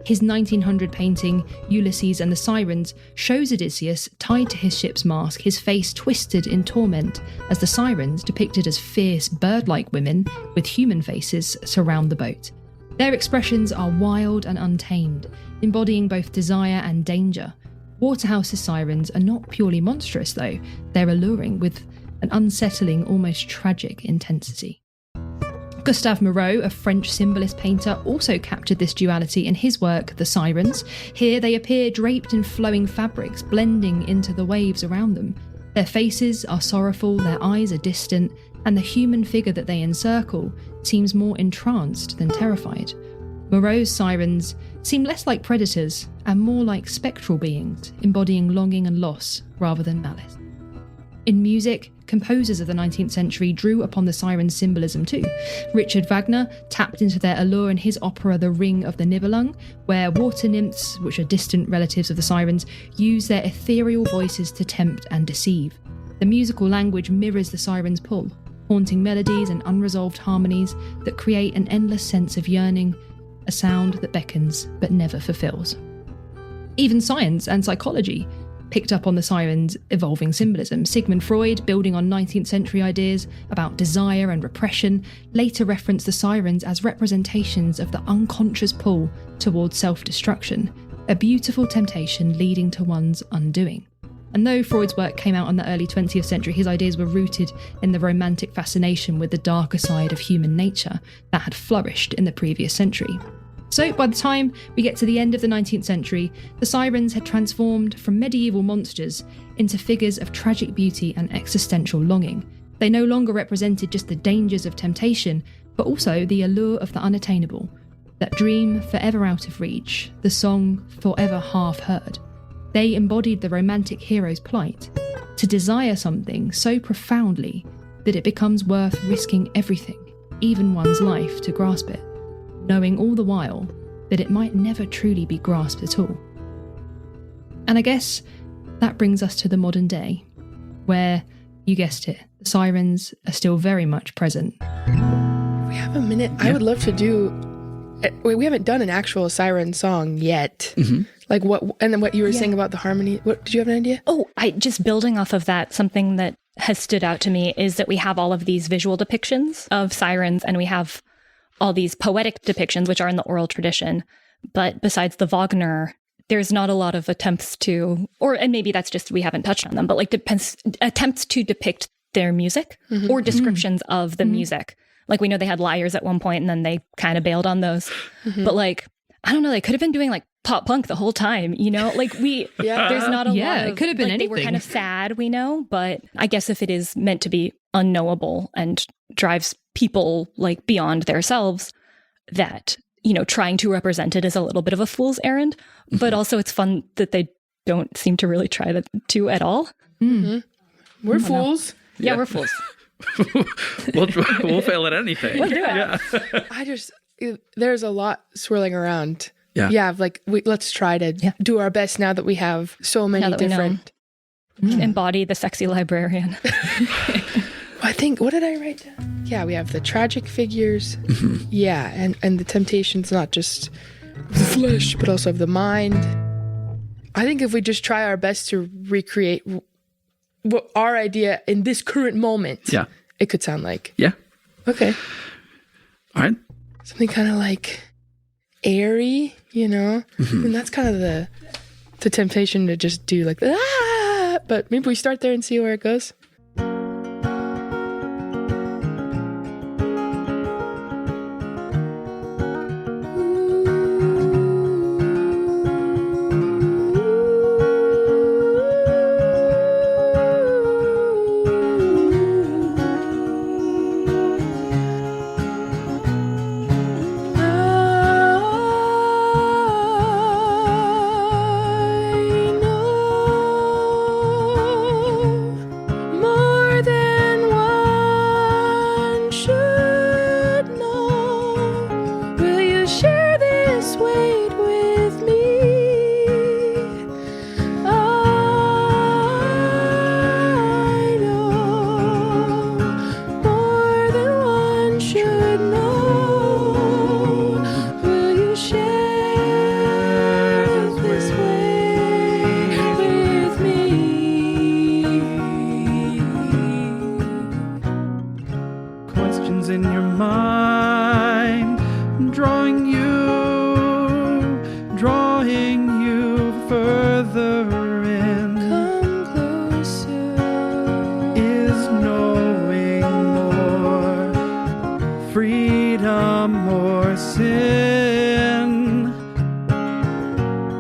His 1900 painting, Ulysses and the Sirens, shows Odysseus tied to his ship's mast, his face twisted in torment, as the Sirens, depicted as fierce, bird-like women with human faces, surround the boat. Their expressions are wild and untamed, embodying both desire and danger. Waterhouse's Sirens are not purely monstrous, though. They're alluring, with an unsettling, almost tragic intensity. Gustave Moreau, a French symbolist painter, also captured this duality in his work, The Sirens. Here they appear draped in flowing fabrics, blending into the waves around them. Their faces are sorrowful, their eyes are distant, and the human figure that they encircle seems more entranced than terrified. Moreau's Sirens seem less like predators and more like spectral beings, embodying longing and loss rather than malice. In music, composers of the 19th century drew upon the Sirens' symbolism too. Richard Wagner tapped into their allure in his opera The Ring of the Nibelung, where water nymphs, which are distant relatives of the Sirens, use their ethereal voices to tempt and deceive. The musical language mirrors the Sirens' pull, haunting melodies and unresolved harmonies that create an endless sense of yearning, a sound that beckons but never fulfills. Even science and psychology picked up on the Sirens' evolving symbolism. Sigmund Freud, building on 19th century ideas about desire and repression, later referenced the Sirens as representations of the unconscious pull towards self-destruction, a beautiful temptation leading to one's undoing. And though Freud's work came out in the early 20th century, his ideas were rooted in the romantic fascination with the darker side of human nature that had flourished in the previous century. So by the time we get to the end of the 19th century, the Sirens had transformed from medieval monsters into figures of tragic beauty and existential longing. They no longer represented just the dangers of temptation, but also the allure of the unattainable, that dream forever out of reach, the song forever half heard. They embodied the romantic hero's plight, to desire something so profoundly that it becomes worth risking everything, even one's life, to grasp it, knowing all the while that it might never truly be grasped at all. And I guess that brings us to the modern day, where, you guessed it, the Sirens are still very much present. We have a minute. I would love to do... We haven't done an actual Siren song yet. Mm-hmm. Like what, and then what you were saying about the harmony. What, did you have an idea? Oh, just building off of that, something that has stood out to me is that we have all of these visual depictions of sirens, and we have all these poetic depictions, which are in the oral tradition. But besides the Wagner, there's not a lot of attempts to, and maybe that's just we haven't touched on them, but like attempts to depict their music or descriptions of the music. Like we know they had lyres at one point, and then they kind of bailed on those. But like, I don't know, they could have been doing like pop punk the whole time, you know? Like there's not a lot of, it could have been like, anything. They were kind of sad, we know, but I guess if it is meant to be unknowable and drives people like beyond themselves that, you know, trying to represent it is a little bit of a fool's errand, but also it's fun that they don't seem to really try to at all. We're fools. Yeah, we're fools. we'll fail at anything. We'll do it. Yeah. There's a lot swirling around. Yeah. Yeah, like let's try to do our best now that we have so many different. Embody the sexy librarian. I think, what did I write down? Yeah, we have the tragic figures. Yeah, and the temptations, not just of the flesh, but also of the mind. I think if we just try our best to recreate what our idea in this current moment, it could sound like. Yeah. Okay. All right. Something kind of like airy, you know? And that's kind of the temptation to just do like, but maybe we start there and see where it goes. In your mind, drawing you further in. Come closer. Is knowing more, freedom or sin.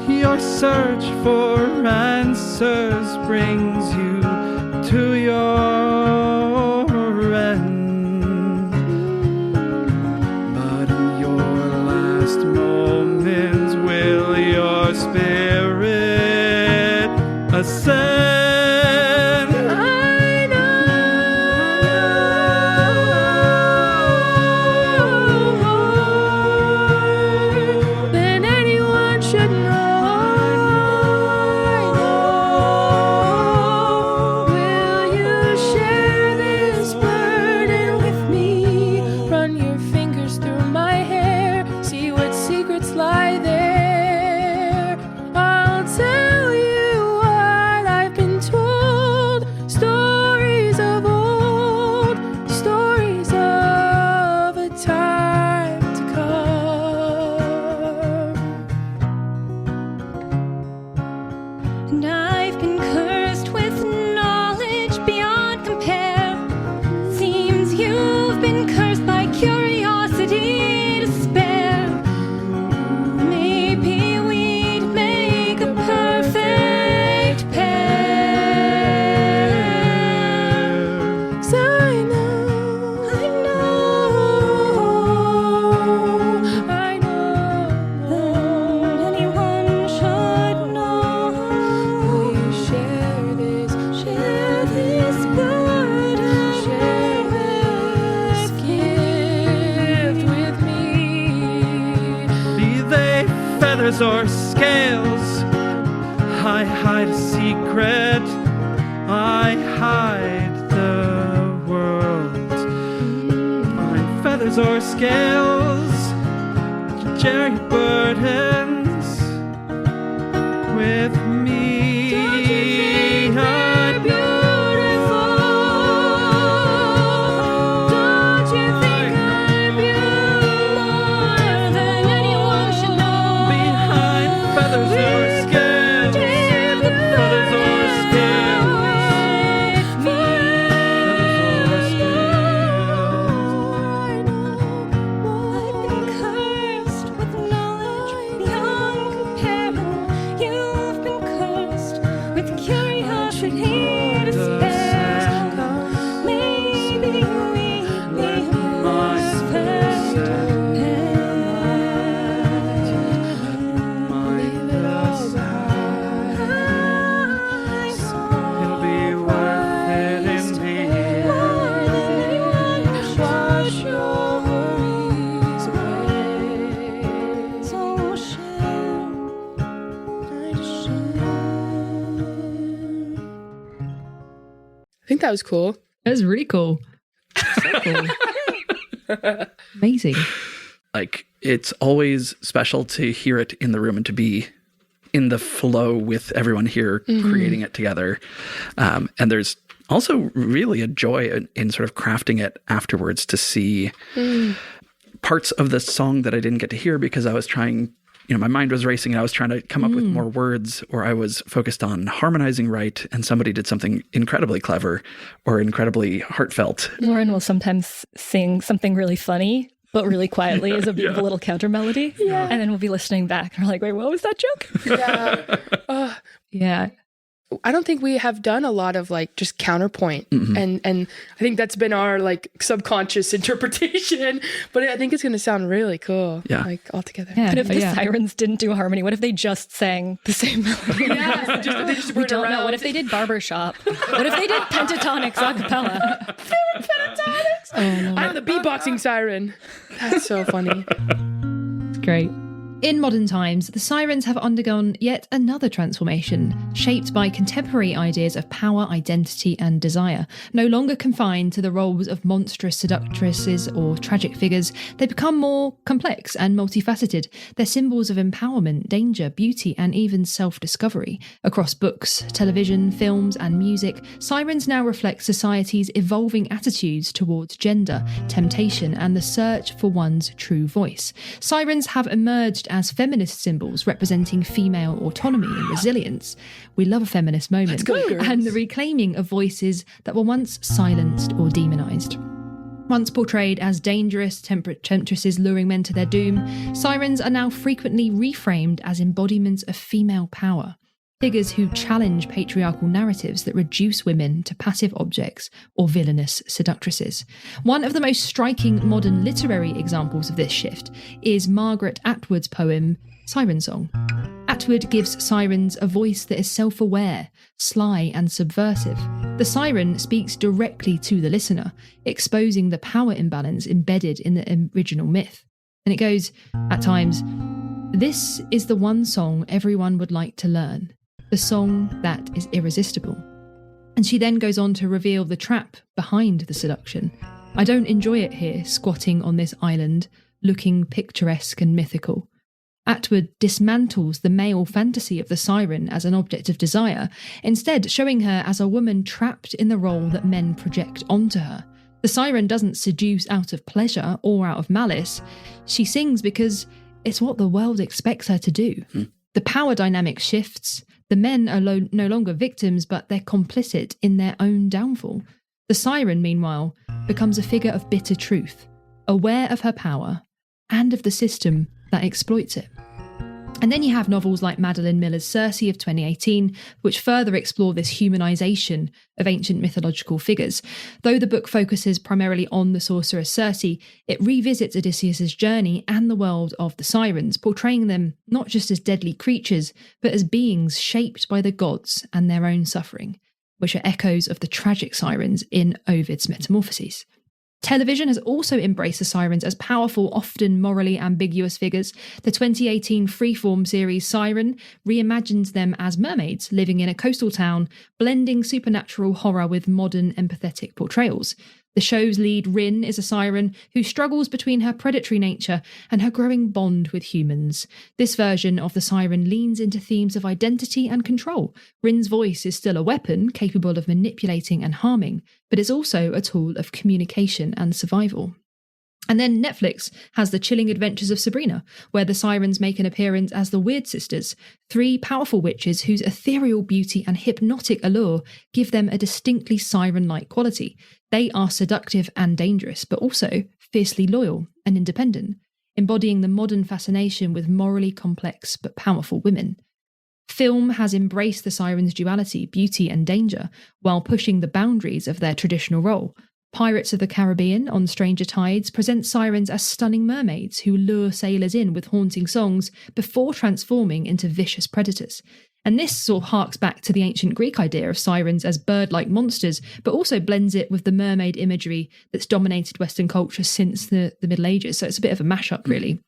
Your search for answers brings you to your end. Moments will your spirit ascend. I know more than anyone should know. Will you share this burden with me? Run your fingers through my hair, see what secrets lie there. I'll tell you what I've been told. Stories of old, stories of a time to come. And I've been cursed with knowledge beyond compare. Seems you've been cursed by curiosity to spare. Maybe we'd make a perfect pair. 'Cause I know, I know Anyone should know. Will you share this burden, share this gift with me? Be they feathers or scales, I hide a secret. I hide the world. Find feathers or scales, share your burdens with me. They're beautiful. Don't you think I'm beautiful? More than anyone should know. Behind feathers or scales, feathers or scales, feathers or I've been cursed with knowledge beyond comparing. You've been cursed with curiosity to spare. Maybe we think that was cool. That was really cool. So cool. Amazing. Like, it's always special to hear it in the room and to be in the flow with everyone here creating it together. And there's also really a joy in sort of crafting it afterwards to see parts of the song that I didn't get to hear because I was trying, my mind was racing and I was trying to come up with more words, or I was focused on harmonizing right, and somebody did something incredibly clever or incredibly heartfelt. Lauren will sometimes sing something really funny, but really quietly as a beautiful little counter melody. Yeah. And then we'll be listening back and we're like, wait, what was that joke? Yeah. Yeah. I don't think we have done a lot of like just counterpoint, and I think that's been our like subconscious interpretation. But I think it's going to sound really cool, like all together. Yeah. But if the Sirens didn't do harmony, what if they just sang the same melody? Yeah, they just we don't know. What if they did barbershop? What if they did pentatonics a cappella? Pentatonics. Oh, no. I'm the beatboxing siren. That's so funny. It's great. In modern times, the Sirens have undergone yet another transformation, shaped by contemporary ideas of power, identity, and desire. No longer confined to the roles of monstrous seductresses or tragic figures, they become more complex and multifaceted. They're symbols of empowerment, danger, beauty, and even self-discovery. Across books, television, films, and music, Sirens now reflect society's evolving attitudes towards gender, temptation, and the search for one's true voice. Sirens have emerged as feminist symbols representing female autonomy and resilience. We love a feminist moment. Let's go, girls. And the reclaiming of voices that were once silenced or demonized. Once portrayed as dangerous temptresses luring men to their doom, Sirens are now frequently reframed as embodiments of female power. Figures who challenge patriarchal narratives that reduce women to passive objects or villainous seductresses. One of the most striking modern literary examples of this shift is Margaret Atwood's poem Siren Song. Atwood gives sirens a voice that is self-aware, sly and subversive. The siren speaks directly to the listener, exposing the power imbalance embedded in the original myth. And it goes, at times, "This is the one song everyone would like to learn. The song that is irresistible." And she then goes on to reveal the trap behind the seduction. "I don't enjoy it here, squatting on this island, looking picturesque and mythical." Atwood dismantles the male fantasy of the siren as an object of desire, instead showing her as a woman trapped in the role that men project onto her. The siren doesn't seduce out of pleasure or out of malice. She sings because it's what the world expects her to do. The power dynamic shifts. The men are no longer victims, but they're complicit in their own downfall. The siren, meanwhile, becomes a figure of bitter truth, aware of her power and of the system that exploits it. And then you have novels like Madeline Miller's Circe of 2018, which further explore this humanisation of ancient mythological figures. Though the book focuses primarily on the sorceress Circe, it revisits Odysseus' journey and the world of the Sirens, portraying them not just as deadly creatures, but as beings shaped by the gods and their own suffering, which are echoes of the tragic sirens in Ovid's Metamorphoses. Television has also embraced the sirens as powerful, often morally ambiguous figures. The 2018 freeform series Siren reimagines them as mermaids living in a coastal town, blending supernatural horror with modern empathetic portrayals. The show's lead, Rin, is a siren who struggles between her predatory nature and her growing bond with humans. This version of the siren leans into themes of identity and control. Rin's voice is still a weapon capable of manipulating and harming, but it's also a tool of communication and survival. And then Netflix has The Chilling Adventures of Sabrina, where the sirens make an appearance as the Weird Sisters, three powerful witches whose ethereal beauty and hypnotic allure give them a distinctly siren-like quality. They are seductive and dangerous, but also fiercely loyal and independent, embodying the modern fascination with morally complex but powerful women. Film has embraced the sirens' duality, beauty and danger, while pushing the boundaries of their traditional role. Pirates of the Caribbean on Stranger Tides present sirens as stunning mermaids who lure sailors in with haunting songs before transforming into vicious predators. And this sort of harks back to the ancient Greek idea of sirens as bird-like monsters, but also blends it with the mermaid imagery that's dominated Western culture since the Middle Ages. So it's a bit of a mashup, really.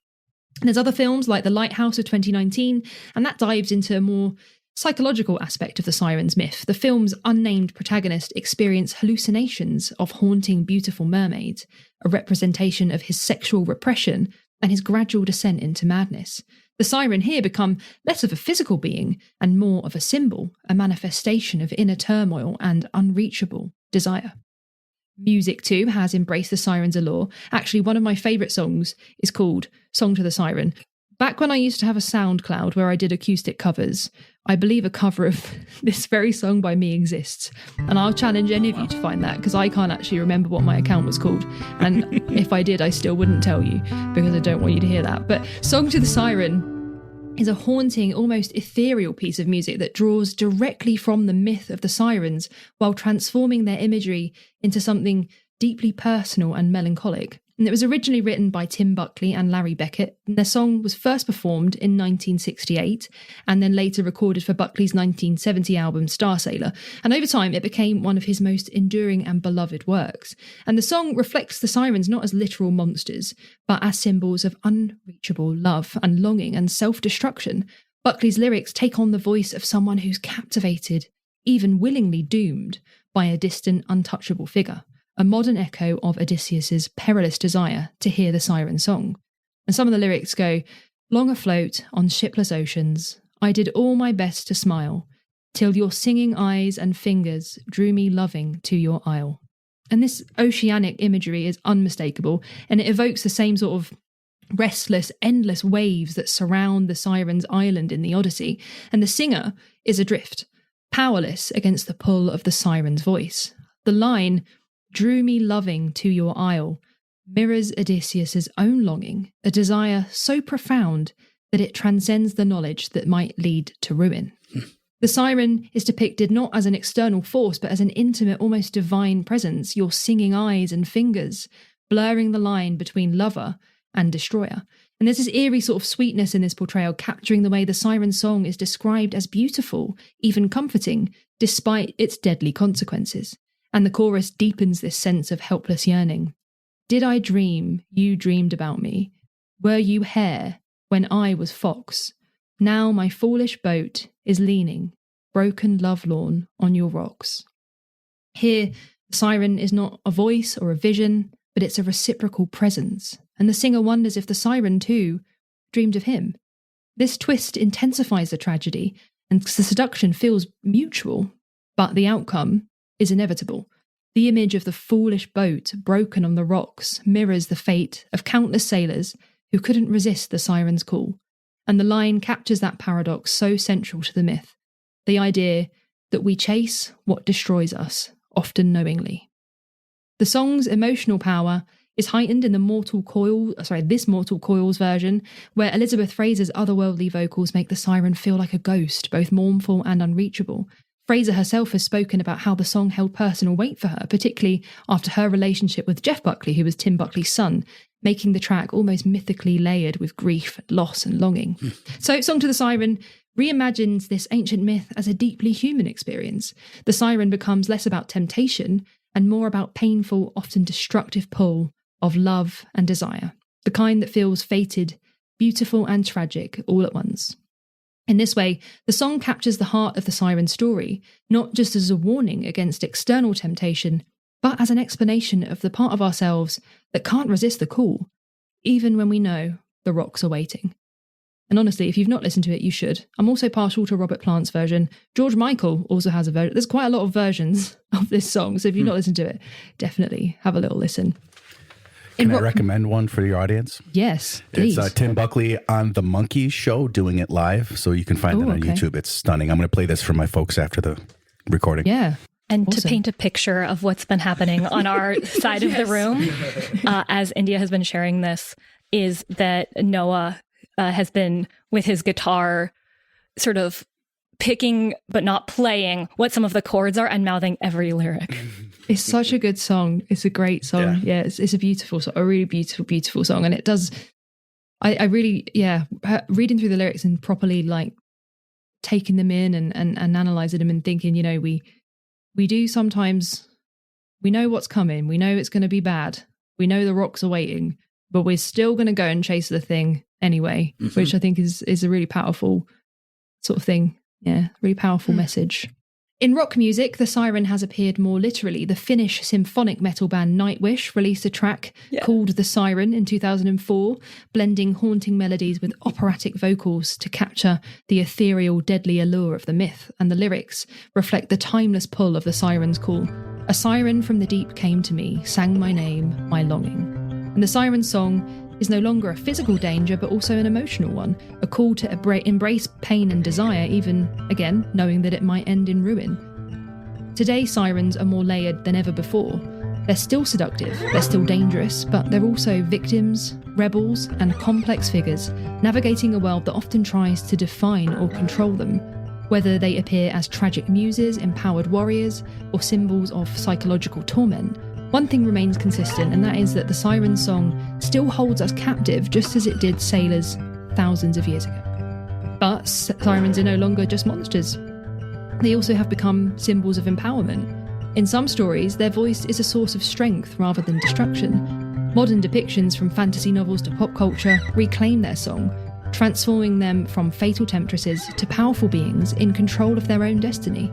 And there's other films like The Lighthouse of 2019, and that dives into more psychological aspect of the Sirens myth, the film's unnamed protagonist experienced hallucinations of haunting beautiful mermaids, a representation of his sexual repression and his gradual descent into madness. The siren here become less of a physical being and more of a symbol, a manifestation of inner turmoil and unreachable desire. Music too has embraced the siren's allure. Actually, one of my favourite songs is called Song to the Siren. Back when I used to have a SoundCloud where I did acoustic covers, I believe a cover of this very song by me exists. And I'll challenge any of you to find that, because I can't actually remember what my account was called. And if I did, I still wouldn't tell you, because I don't want you to hear that. But Song to the Siren is a haunting, almost ethereal piece of music that draws directly from the myth of the sirens while transforming their imagery into something deeply personal and melancholic. And it was originally written by Tim Buckley and Larry Beckett. And their song was first performed in 1968 and then later recorded for Buckley's 1970 album Star Sailor. And over time, it became one of his most enduring and beloved works. And the song reflects the sirens not as literal monsters, but as symbols of unreachable love and longing and self-destruction. Buckley's lyrics take on the voice of someone who's captivated, even willingly doomed, by a distant, untouchable figure. A modern echo of Odysseus's perilous desire to hear the siren song. And some of the lyrics go, "Long afloat on shipless oceans, I did all my best to smile, till your singing eyes and fingers drew me loving to your isle." And this oceanic imagery is unmistakable, and it evokes the same sort of restless, endless waves that surround the siren's island in the Odyssey. And the singer is adrift, powerless against the pull of the siren's voice. The line, "Drew me loving to your isle," mirrors Odysseus's own longing, a desire so profound that it transcends the knowledge that might lead to ruin. The siren is depicted not as an external force, but as an intimate, almost divine presence, your singing eyes and fingers, blurring the line between lover and destroyer. And there's this eerie sort of sweetness in this portrayal, capturing the way the siren song is described as beautiful, even comforting, despite its deadly consequences. And the chorus deepens this sense of helpless yearning. "Did I dream you dreamed about me? Were you hare when I was fox? Now my foolish boat is leaning, broken lovelorn, on your rocks." Here, the siren is not a voice or a vision, but it's a reciprocal presence. And the singer wonders if the siren, too, dreamed of him. This twist intensifies the tragedy, and the seduction feels mutual, but the outcome is inevitable. The image of the foolish boat broken on the rocks mirrors the fate of countless sailors who couldn't resist the siren's call. And the line captures that paradox so central to the myth, the idea that we chase what destroys us, often knowingly. The song's emotional power is heightened in this Mortal Coils version, where Elizabeth Fraser's otherworldly vocals make the siren feel like a ghost, both mournful and unreachable. Fraser herself has spoken about how the song held personal weight for her, particularly after her relationship with Jeff Buckley, who was Tim Buckley's son, making the track almost mythically layered with grief, loss and longing. So Song to the Siren reimagines this ancient myth as a deeply human experience. The siren becomes less about temptation and more about painful, often destructive pull of love and desire, the kind that feels fated, beautiful and tragic all at once. In this way, the song captures the heart of the siren story, not just as a warning against external temptation, but as an explanation of the part of ourselves that can't resist the call, even when we know the rocks are waiting. And honestly, if you've not listened to it, you should. I'm also partial to Robert Plant's version. George Michael also has a version. There's quite a lot of versions of this song, so if you've not listened to it, definitely have a little listen. Can I recommend one for your audience? Yes, please. It's Tim Buckley on The Monkey Show doing it live, so you can find it on YouTube. It's stunning. I'm going to play this for my folks after the recording. Yeah. And awesome. To paint a picture of what's been happening on our side of the room, as India has been sharing this, is that Noah has been with his guitar sort of picking but not playing what some of the chords are and mouthing every lyric. It's such a good song. It's a great song. Yeah, it's a beautiful song, a really beautiful, beautiful song. And it does, I really, reading through the lyrics and properly like taking them in and analysing them and thinking, you know, we do sometimes, we know what's coming. We know it's going to be bad. We know the rocks are waiting, but we're still going to go and chase the thing anyway, which I think is a really powerful sort of thing Yeah, really powerful message. In rock music, the siren has appeared more literally. The Finnish symphonic metal band Nightwish released a track called The Siren in 2004, blending haunting melodies with operatic vocals to capture the ethereal, deadly allure of the myth, and the lyrics reflect the timeless pull of the siren's call. A siren from the deep came to me, sang my name, my longing. And the siren song is no longer a physical danger, but also an emotional one, a call to embrace pain and desire, even, again, knowing that it might end in ruin. Today, sirens are more layered than ever before. They're still seductive, they're still dangerous, but they're also victims, rebels, and complex figures, navigating a world that often tries to define or control them, whether they appear as tragic muses, empowered warriors, or symbols of psychological torment. One thing remains consistent, and that is that the siren song still holds us captive just as it did sailors thousands of years ago. But sirens are no longer just monsters. They also have become symbols of empowerment. In some stories, their voice is a source of strength rather than destruction. Modern depictions from fantasy novels to pop culture reclaim their song, transforming them from fatal temptresses to powerful beings in control of their own destiny.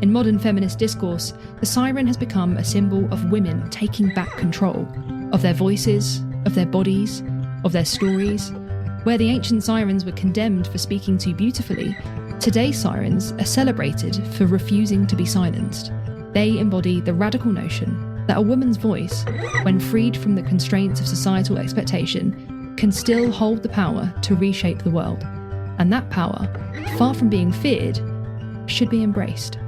In modern feminist discourse, the siren has become a symbol of women taking back control of their voices, of their bodies, of their stories. Where the ancient sirens were condemned for speaking too beautifully, today's sirens are celebrated for refusing to be silenced. They embody the radical notion that a woman's voice, when freed from the constraints of societal expectation, can still hold the power to reshape the world. And that power, far from being feared, should be embraced.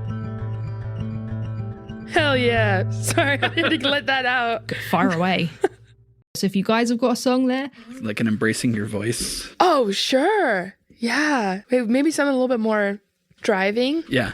Hell yeah. Sorry, I had to let that out. Fire away. So if you guys have got a song there. Like an embracing your voice. Oh, sure. Yeah. Maybe something a little bit more driving. Yeah.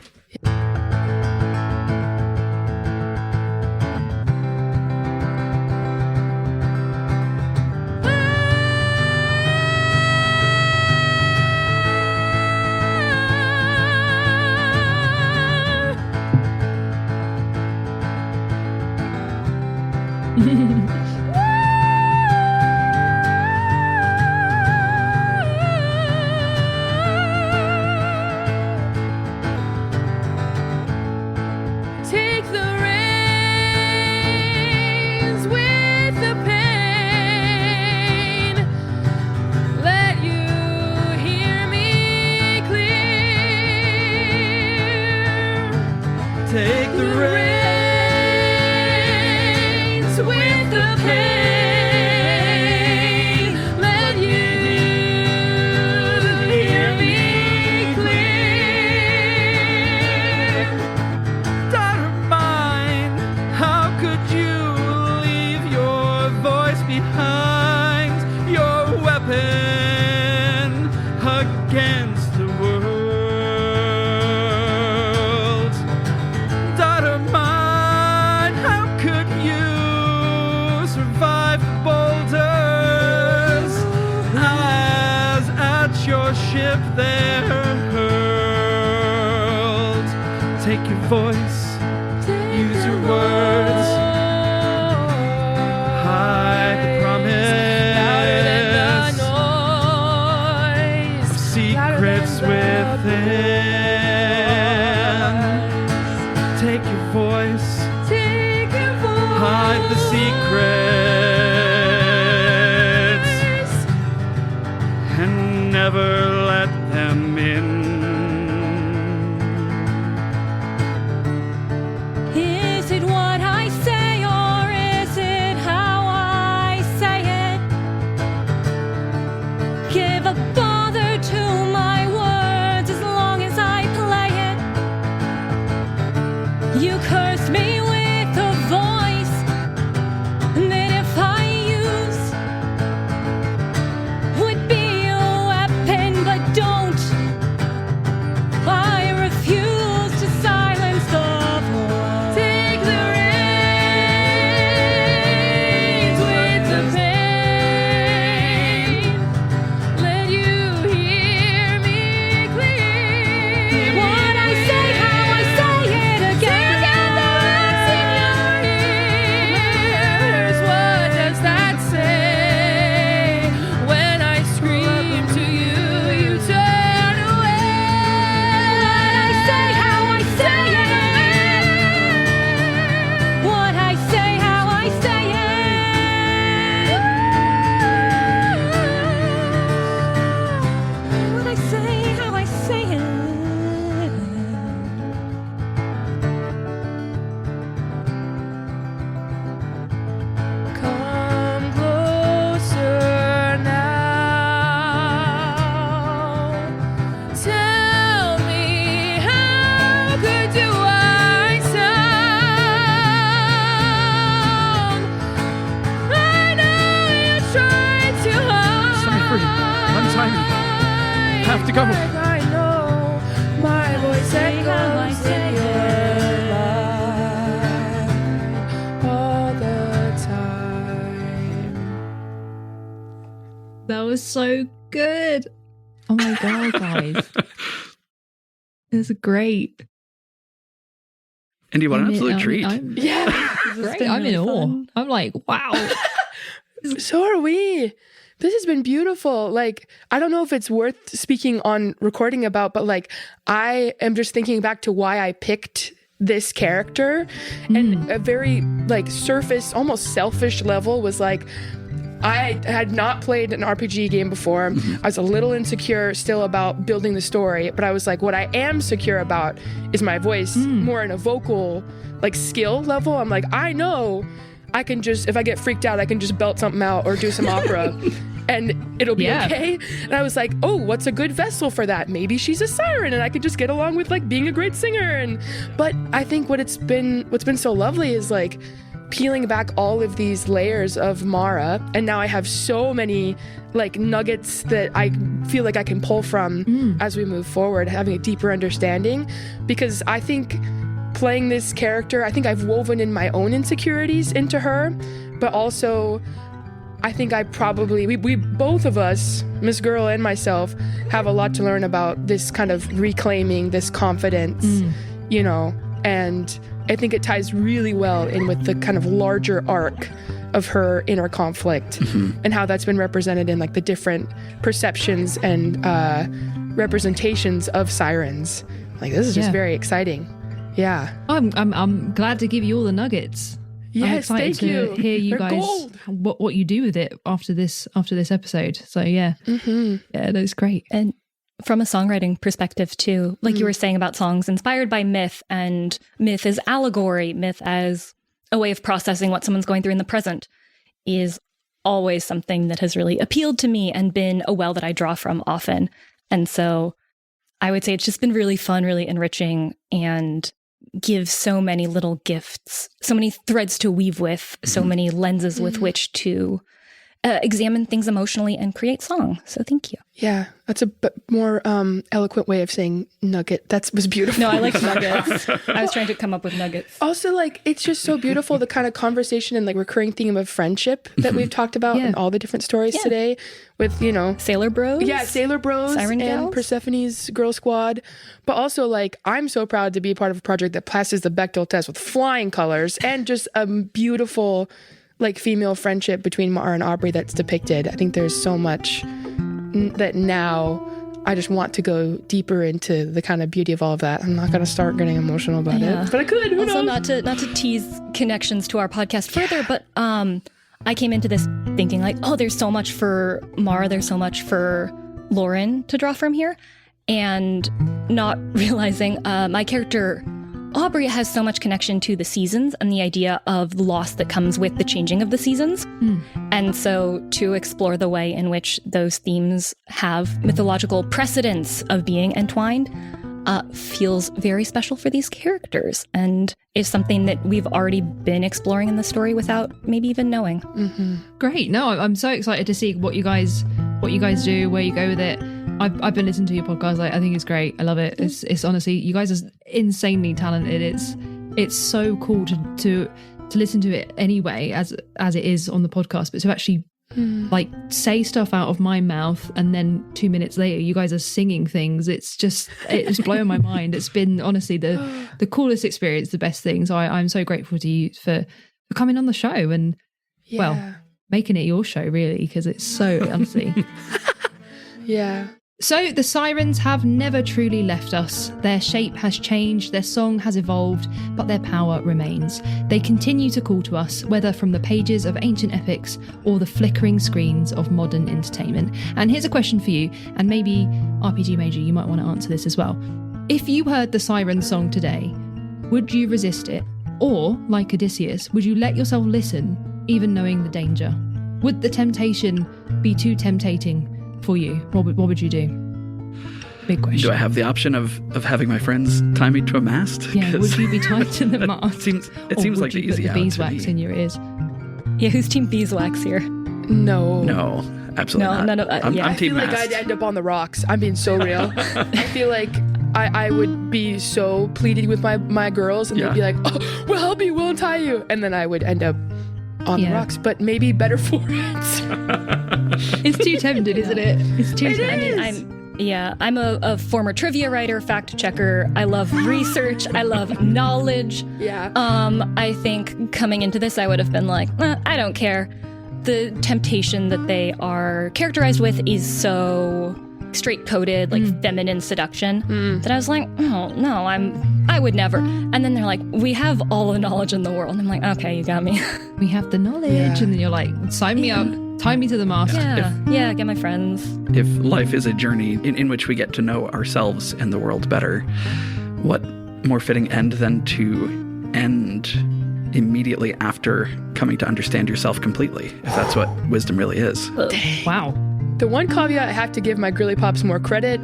Take the reins with the pain. Let you hear me clear. Take the reins with the pain. Let you hear me clear. Daughter mine, how could you leave your voice behind, your weapon against the world? Daughter mine, how could you survive the boulders as at your ship they're hurled? Take your voice, use your words, hide the promise of secrets within. Take your voice, hide the secrets, and never let them in. Is it what I say? was so good. Oh my God, guys. It was great. Indy, what an absolute treat. Yeah. Great. I'm in awe. I'm like, wow. So are we. This has been beautiful. Like, I don't know if it's worth speaking on recording about, but like, I am just thinking back to why I picked this character. And a very like surface, almost selfish level was like, I had not played an RPG game before. I was a little insecure still about building the story, but I was like, what I am secure about is my voice, more in a vocal like skill level. I'm like, I know I can just, if I get freaked out, I can just belt something out or do some opera and it'll be okay. And I was like, oh, what's a good vessel for that? Maybe she's a siren and I could just get along with like being a great singer. But I think what's been so lovely is like peeling back all of these layers of Mara. And now I have so many like nuggets that I feel like I can pull from as we move forward, having a deeper understanding. Because I think playing this character, I think I've woven in my own insecurities into her, but also I think I probably, we both of us, Miss Girl and myself, have a lot to learn about this kind of reclaiming this confidence, you know, and I think it ties really well in with the kind of larger arc of her inner conflict and how that's been represented in like the different perceptions and representations of sirens. Like, this is just very exciting. Yeah. I'm glad to give you all the nuggets. Yes, I'm excited thank you. to hear you They're guys gold. what you do with it after this episode. So yeah, yeah, that's great. And from a songwriting perspective too, like you were saying about songs inspired by myth, and myth as allegory, myth as a way of processing what someone's going through in the present, is always something that has really appealed to me and been a well that I draw from often. And so I would say it's just been really fun, really enriching, and gives so many little gifts, so many threads to weave with, so many lenses with which to examine things emotionally and create song. So thank you. Yeah, that's a more eloquent way of saying nugget. That was beautiful. No, I like nuggets. I was trying to come up with nuggets. Also, like, it's just so beautiful, the kind of conversation and like recurring theme of friendship that we've talked about in all the different stories today with, you know, Sailor Bros. Yeah, Sailor Bros Siren and Gals? Persephone's Girl Squad. But also, like, I'm so proud to be a part of a project that passes the Bechdel test with flying colors and just a beautiful, like, female friendship between Mara and Aubrey that's depicted. I think there's so much that now I just want to go deeper into the kind of beauty of all of that. I'm not going to start getting emotional about it, but I could. Who Also, knows? not to tease connections to our podcast further, but I came into this thinking like, oh, there's so much for Mara, there's so much for Lauren to draw from here, and not realizing my character Aubrey has so much connection to the seasons and the idea of the loss that comes with the changing of the seasons. And so to explore the way in which those themes have mythological precedents of being entwined feels very special for these characters, and is something that we've already been exploring in the story without maybe even knowing. Great. No, I'm so excited to see what you guys do, where you go with it. I've been listening to your podcast. I think it's great. I love it. It's honestly, you guys are insanely talented. It's so cool to listen to it anyway, as it is on the podcast, but to actually like say stuff out of my mouth and then 2 minutes later you guys are singing things. It's blowing my mind. It's been honestly the coolest experience, the best thing. So I'm so grateful to you for coming on the show and well, making it your show really, because it's so honestly. Yeah. So the Sirens have never truly left us. Their shape has changed, their song has evolved, but their power remains. They continue to call to us, whether from the pages of ancient epics or the flickering screens of modern entertainment. And here's a question for you, and maybe RPG Major, you might want to answer this as well. If you heard the Sirens song today, would you resist it? Or, like Odysseus, would you let yourself listen, even knowing the danger? Would the temptation be too temptating for you? What would you do? Big question. Do I have the option of having my friends tie me to a mast? Yeah, would you be tied to the mast? It seems like the easy out. Put the beeswax in your ears. Yeah, who's team beeswax here? No, absolutely not. None of I'm yeah. I team feel like mast. I'd end up on the rocks. I'm being so real. I feel like I would be so pleaded with my girls, and they'd be like, oh, well, help me, we'll untie you. And then I would end up on the Yeah. rocks, but maybe better for it. It's too tempting, isn't it? It's too It tempting. is. I'm a former trivia writer, fact checker. I love research. I love knowledge. Yeah. I think coming into this, I would have been like, I don't care. The temptation that they are characterized with is so straight-coded, like feminine seduction, that I was like, oh, no, I would never. And then they're like, we have all the knowledge in the world. And I'm like, okay, you got me. We have the knowledge. Yeah. And then you're like, sign me up, tie me to the mast. Yeah, get my friends. If life is a journey in which we get to know ourselves and the world better, what more fitting end than to end immediately after coming to understand yourself completely, if that's what wisdom really is. Wow. The one caveat I have to give my girly pops more credit.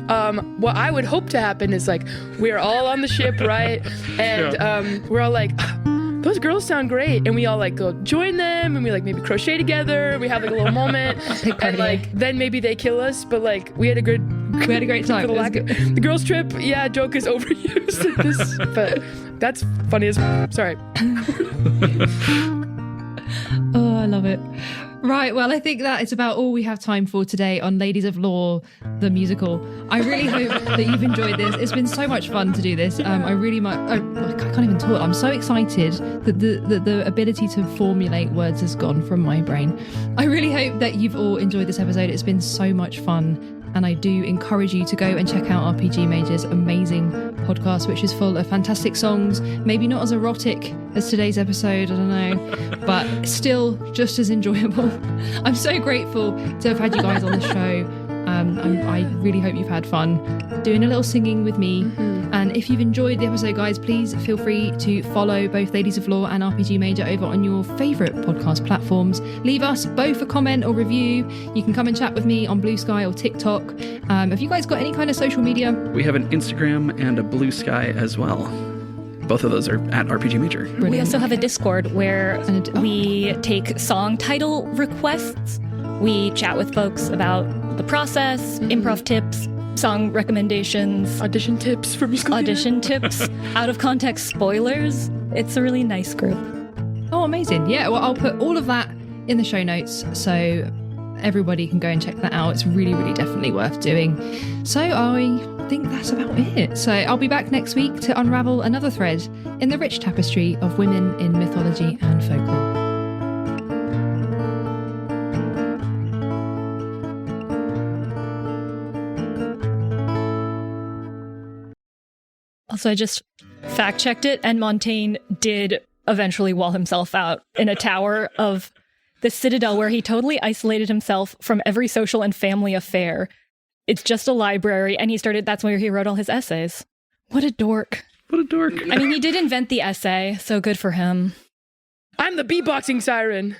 What I would hope to happen is like we're all on the ship, right? And we're all like, those girls sound great, and we all like go join them, and we like maybe crochet together. We have like a little moment, and like then maybe they kill us. But like we had a great time. The girls trip, yeah, joke is overused. But that's funny as sorry. Oh, I love it. Right, well, I think that is about all we have time for today on Ladies of Law, the musical. I really hope that you've enjoyed this. It's been so much fun to do this. I really might. I can't even talk. I'm so excited that the ability to formulate words has gone from my brain. I really hope that you've all enjoyed this episode. It's been so much fun. And I do encourage you to go and check out RPG Major's amazing podcast, which is full of fantastic songs, maybe not as erotic as today's episode, I don't know, but still just as enjoyable. I'm so grateful to have had you guys on the show. I really hope you've had fun doing a little singing with me. And if you've enjoyed the episode, guys, please feel free to follow both Ladies of Law and RPG Major over on your favourite podcast platforms. Leave us both a comment or review. You can come and chat with me on Blue Sky or TikTok. Have you guys got any kind of social media? We have an Instagram and a Blue Sky as well. Both of those are at RPG Major. Brilliant. We also have a Discord where And we take song title requests. We chat with folks about the process, improv tips, song recommendations, Audition tips for musical audition tips, out of context spoilers. It's a really nice group. Oh, amazing. Yeah, well, I'll put all of that in the show notes so everybody can go and check that out. It's really, really definitely worth doing. So I think that's about it. So I'll be back next week to unravel another thread in the rich tapestry of women in mythology and folklore. Also, I just fact-checked it, and Montaigne did eventually wall himself out in a tower of the citadel where he totally isolated himself from every social and family affair. It's just a library, and that's where he wrote all his essays. What a dork. What a dork. I mean, he did invent the essay, so good for him. I'm the beatboxing siren.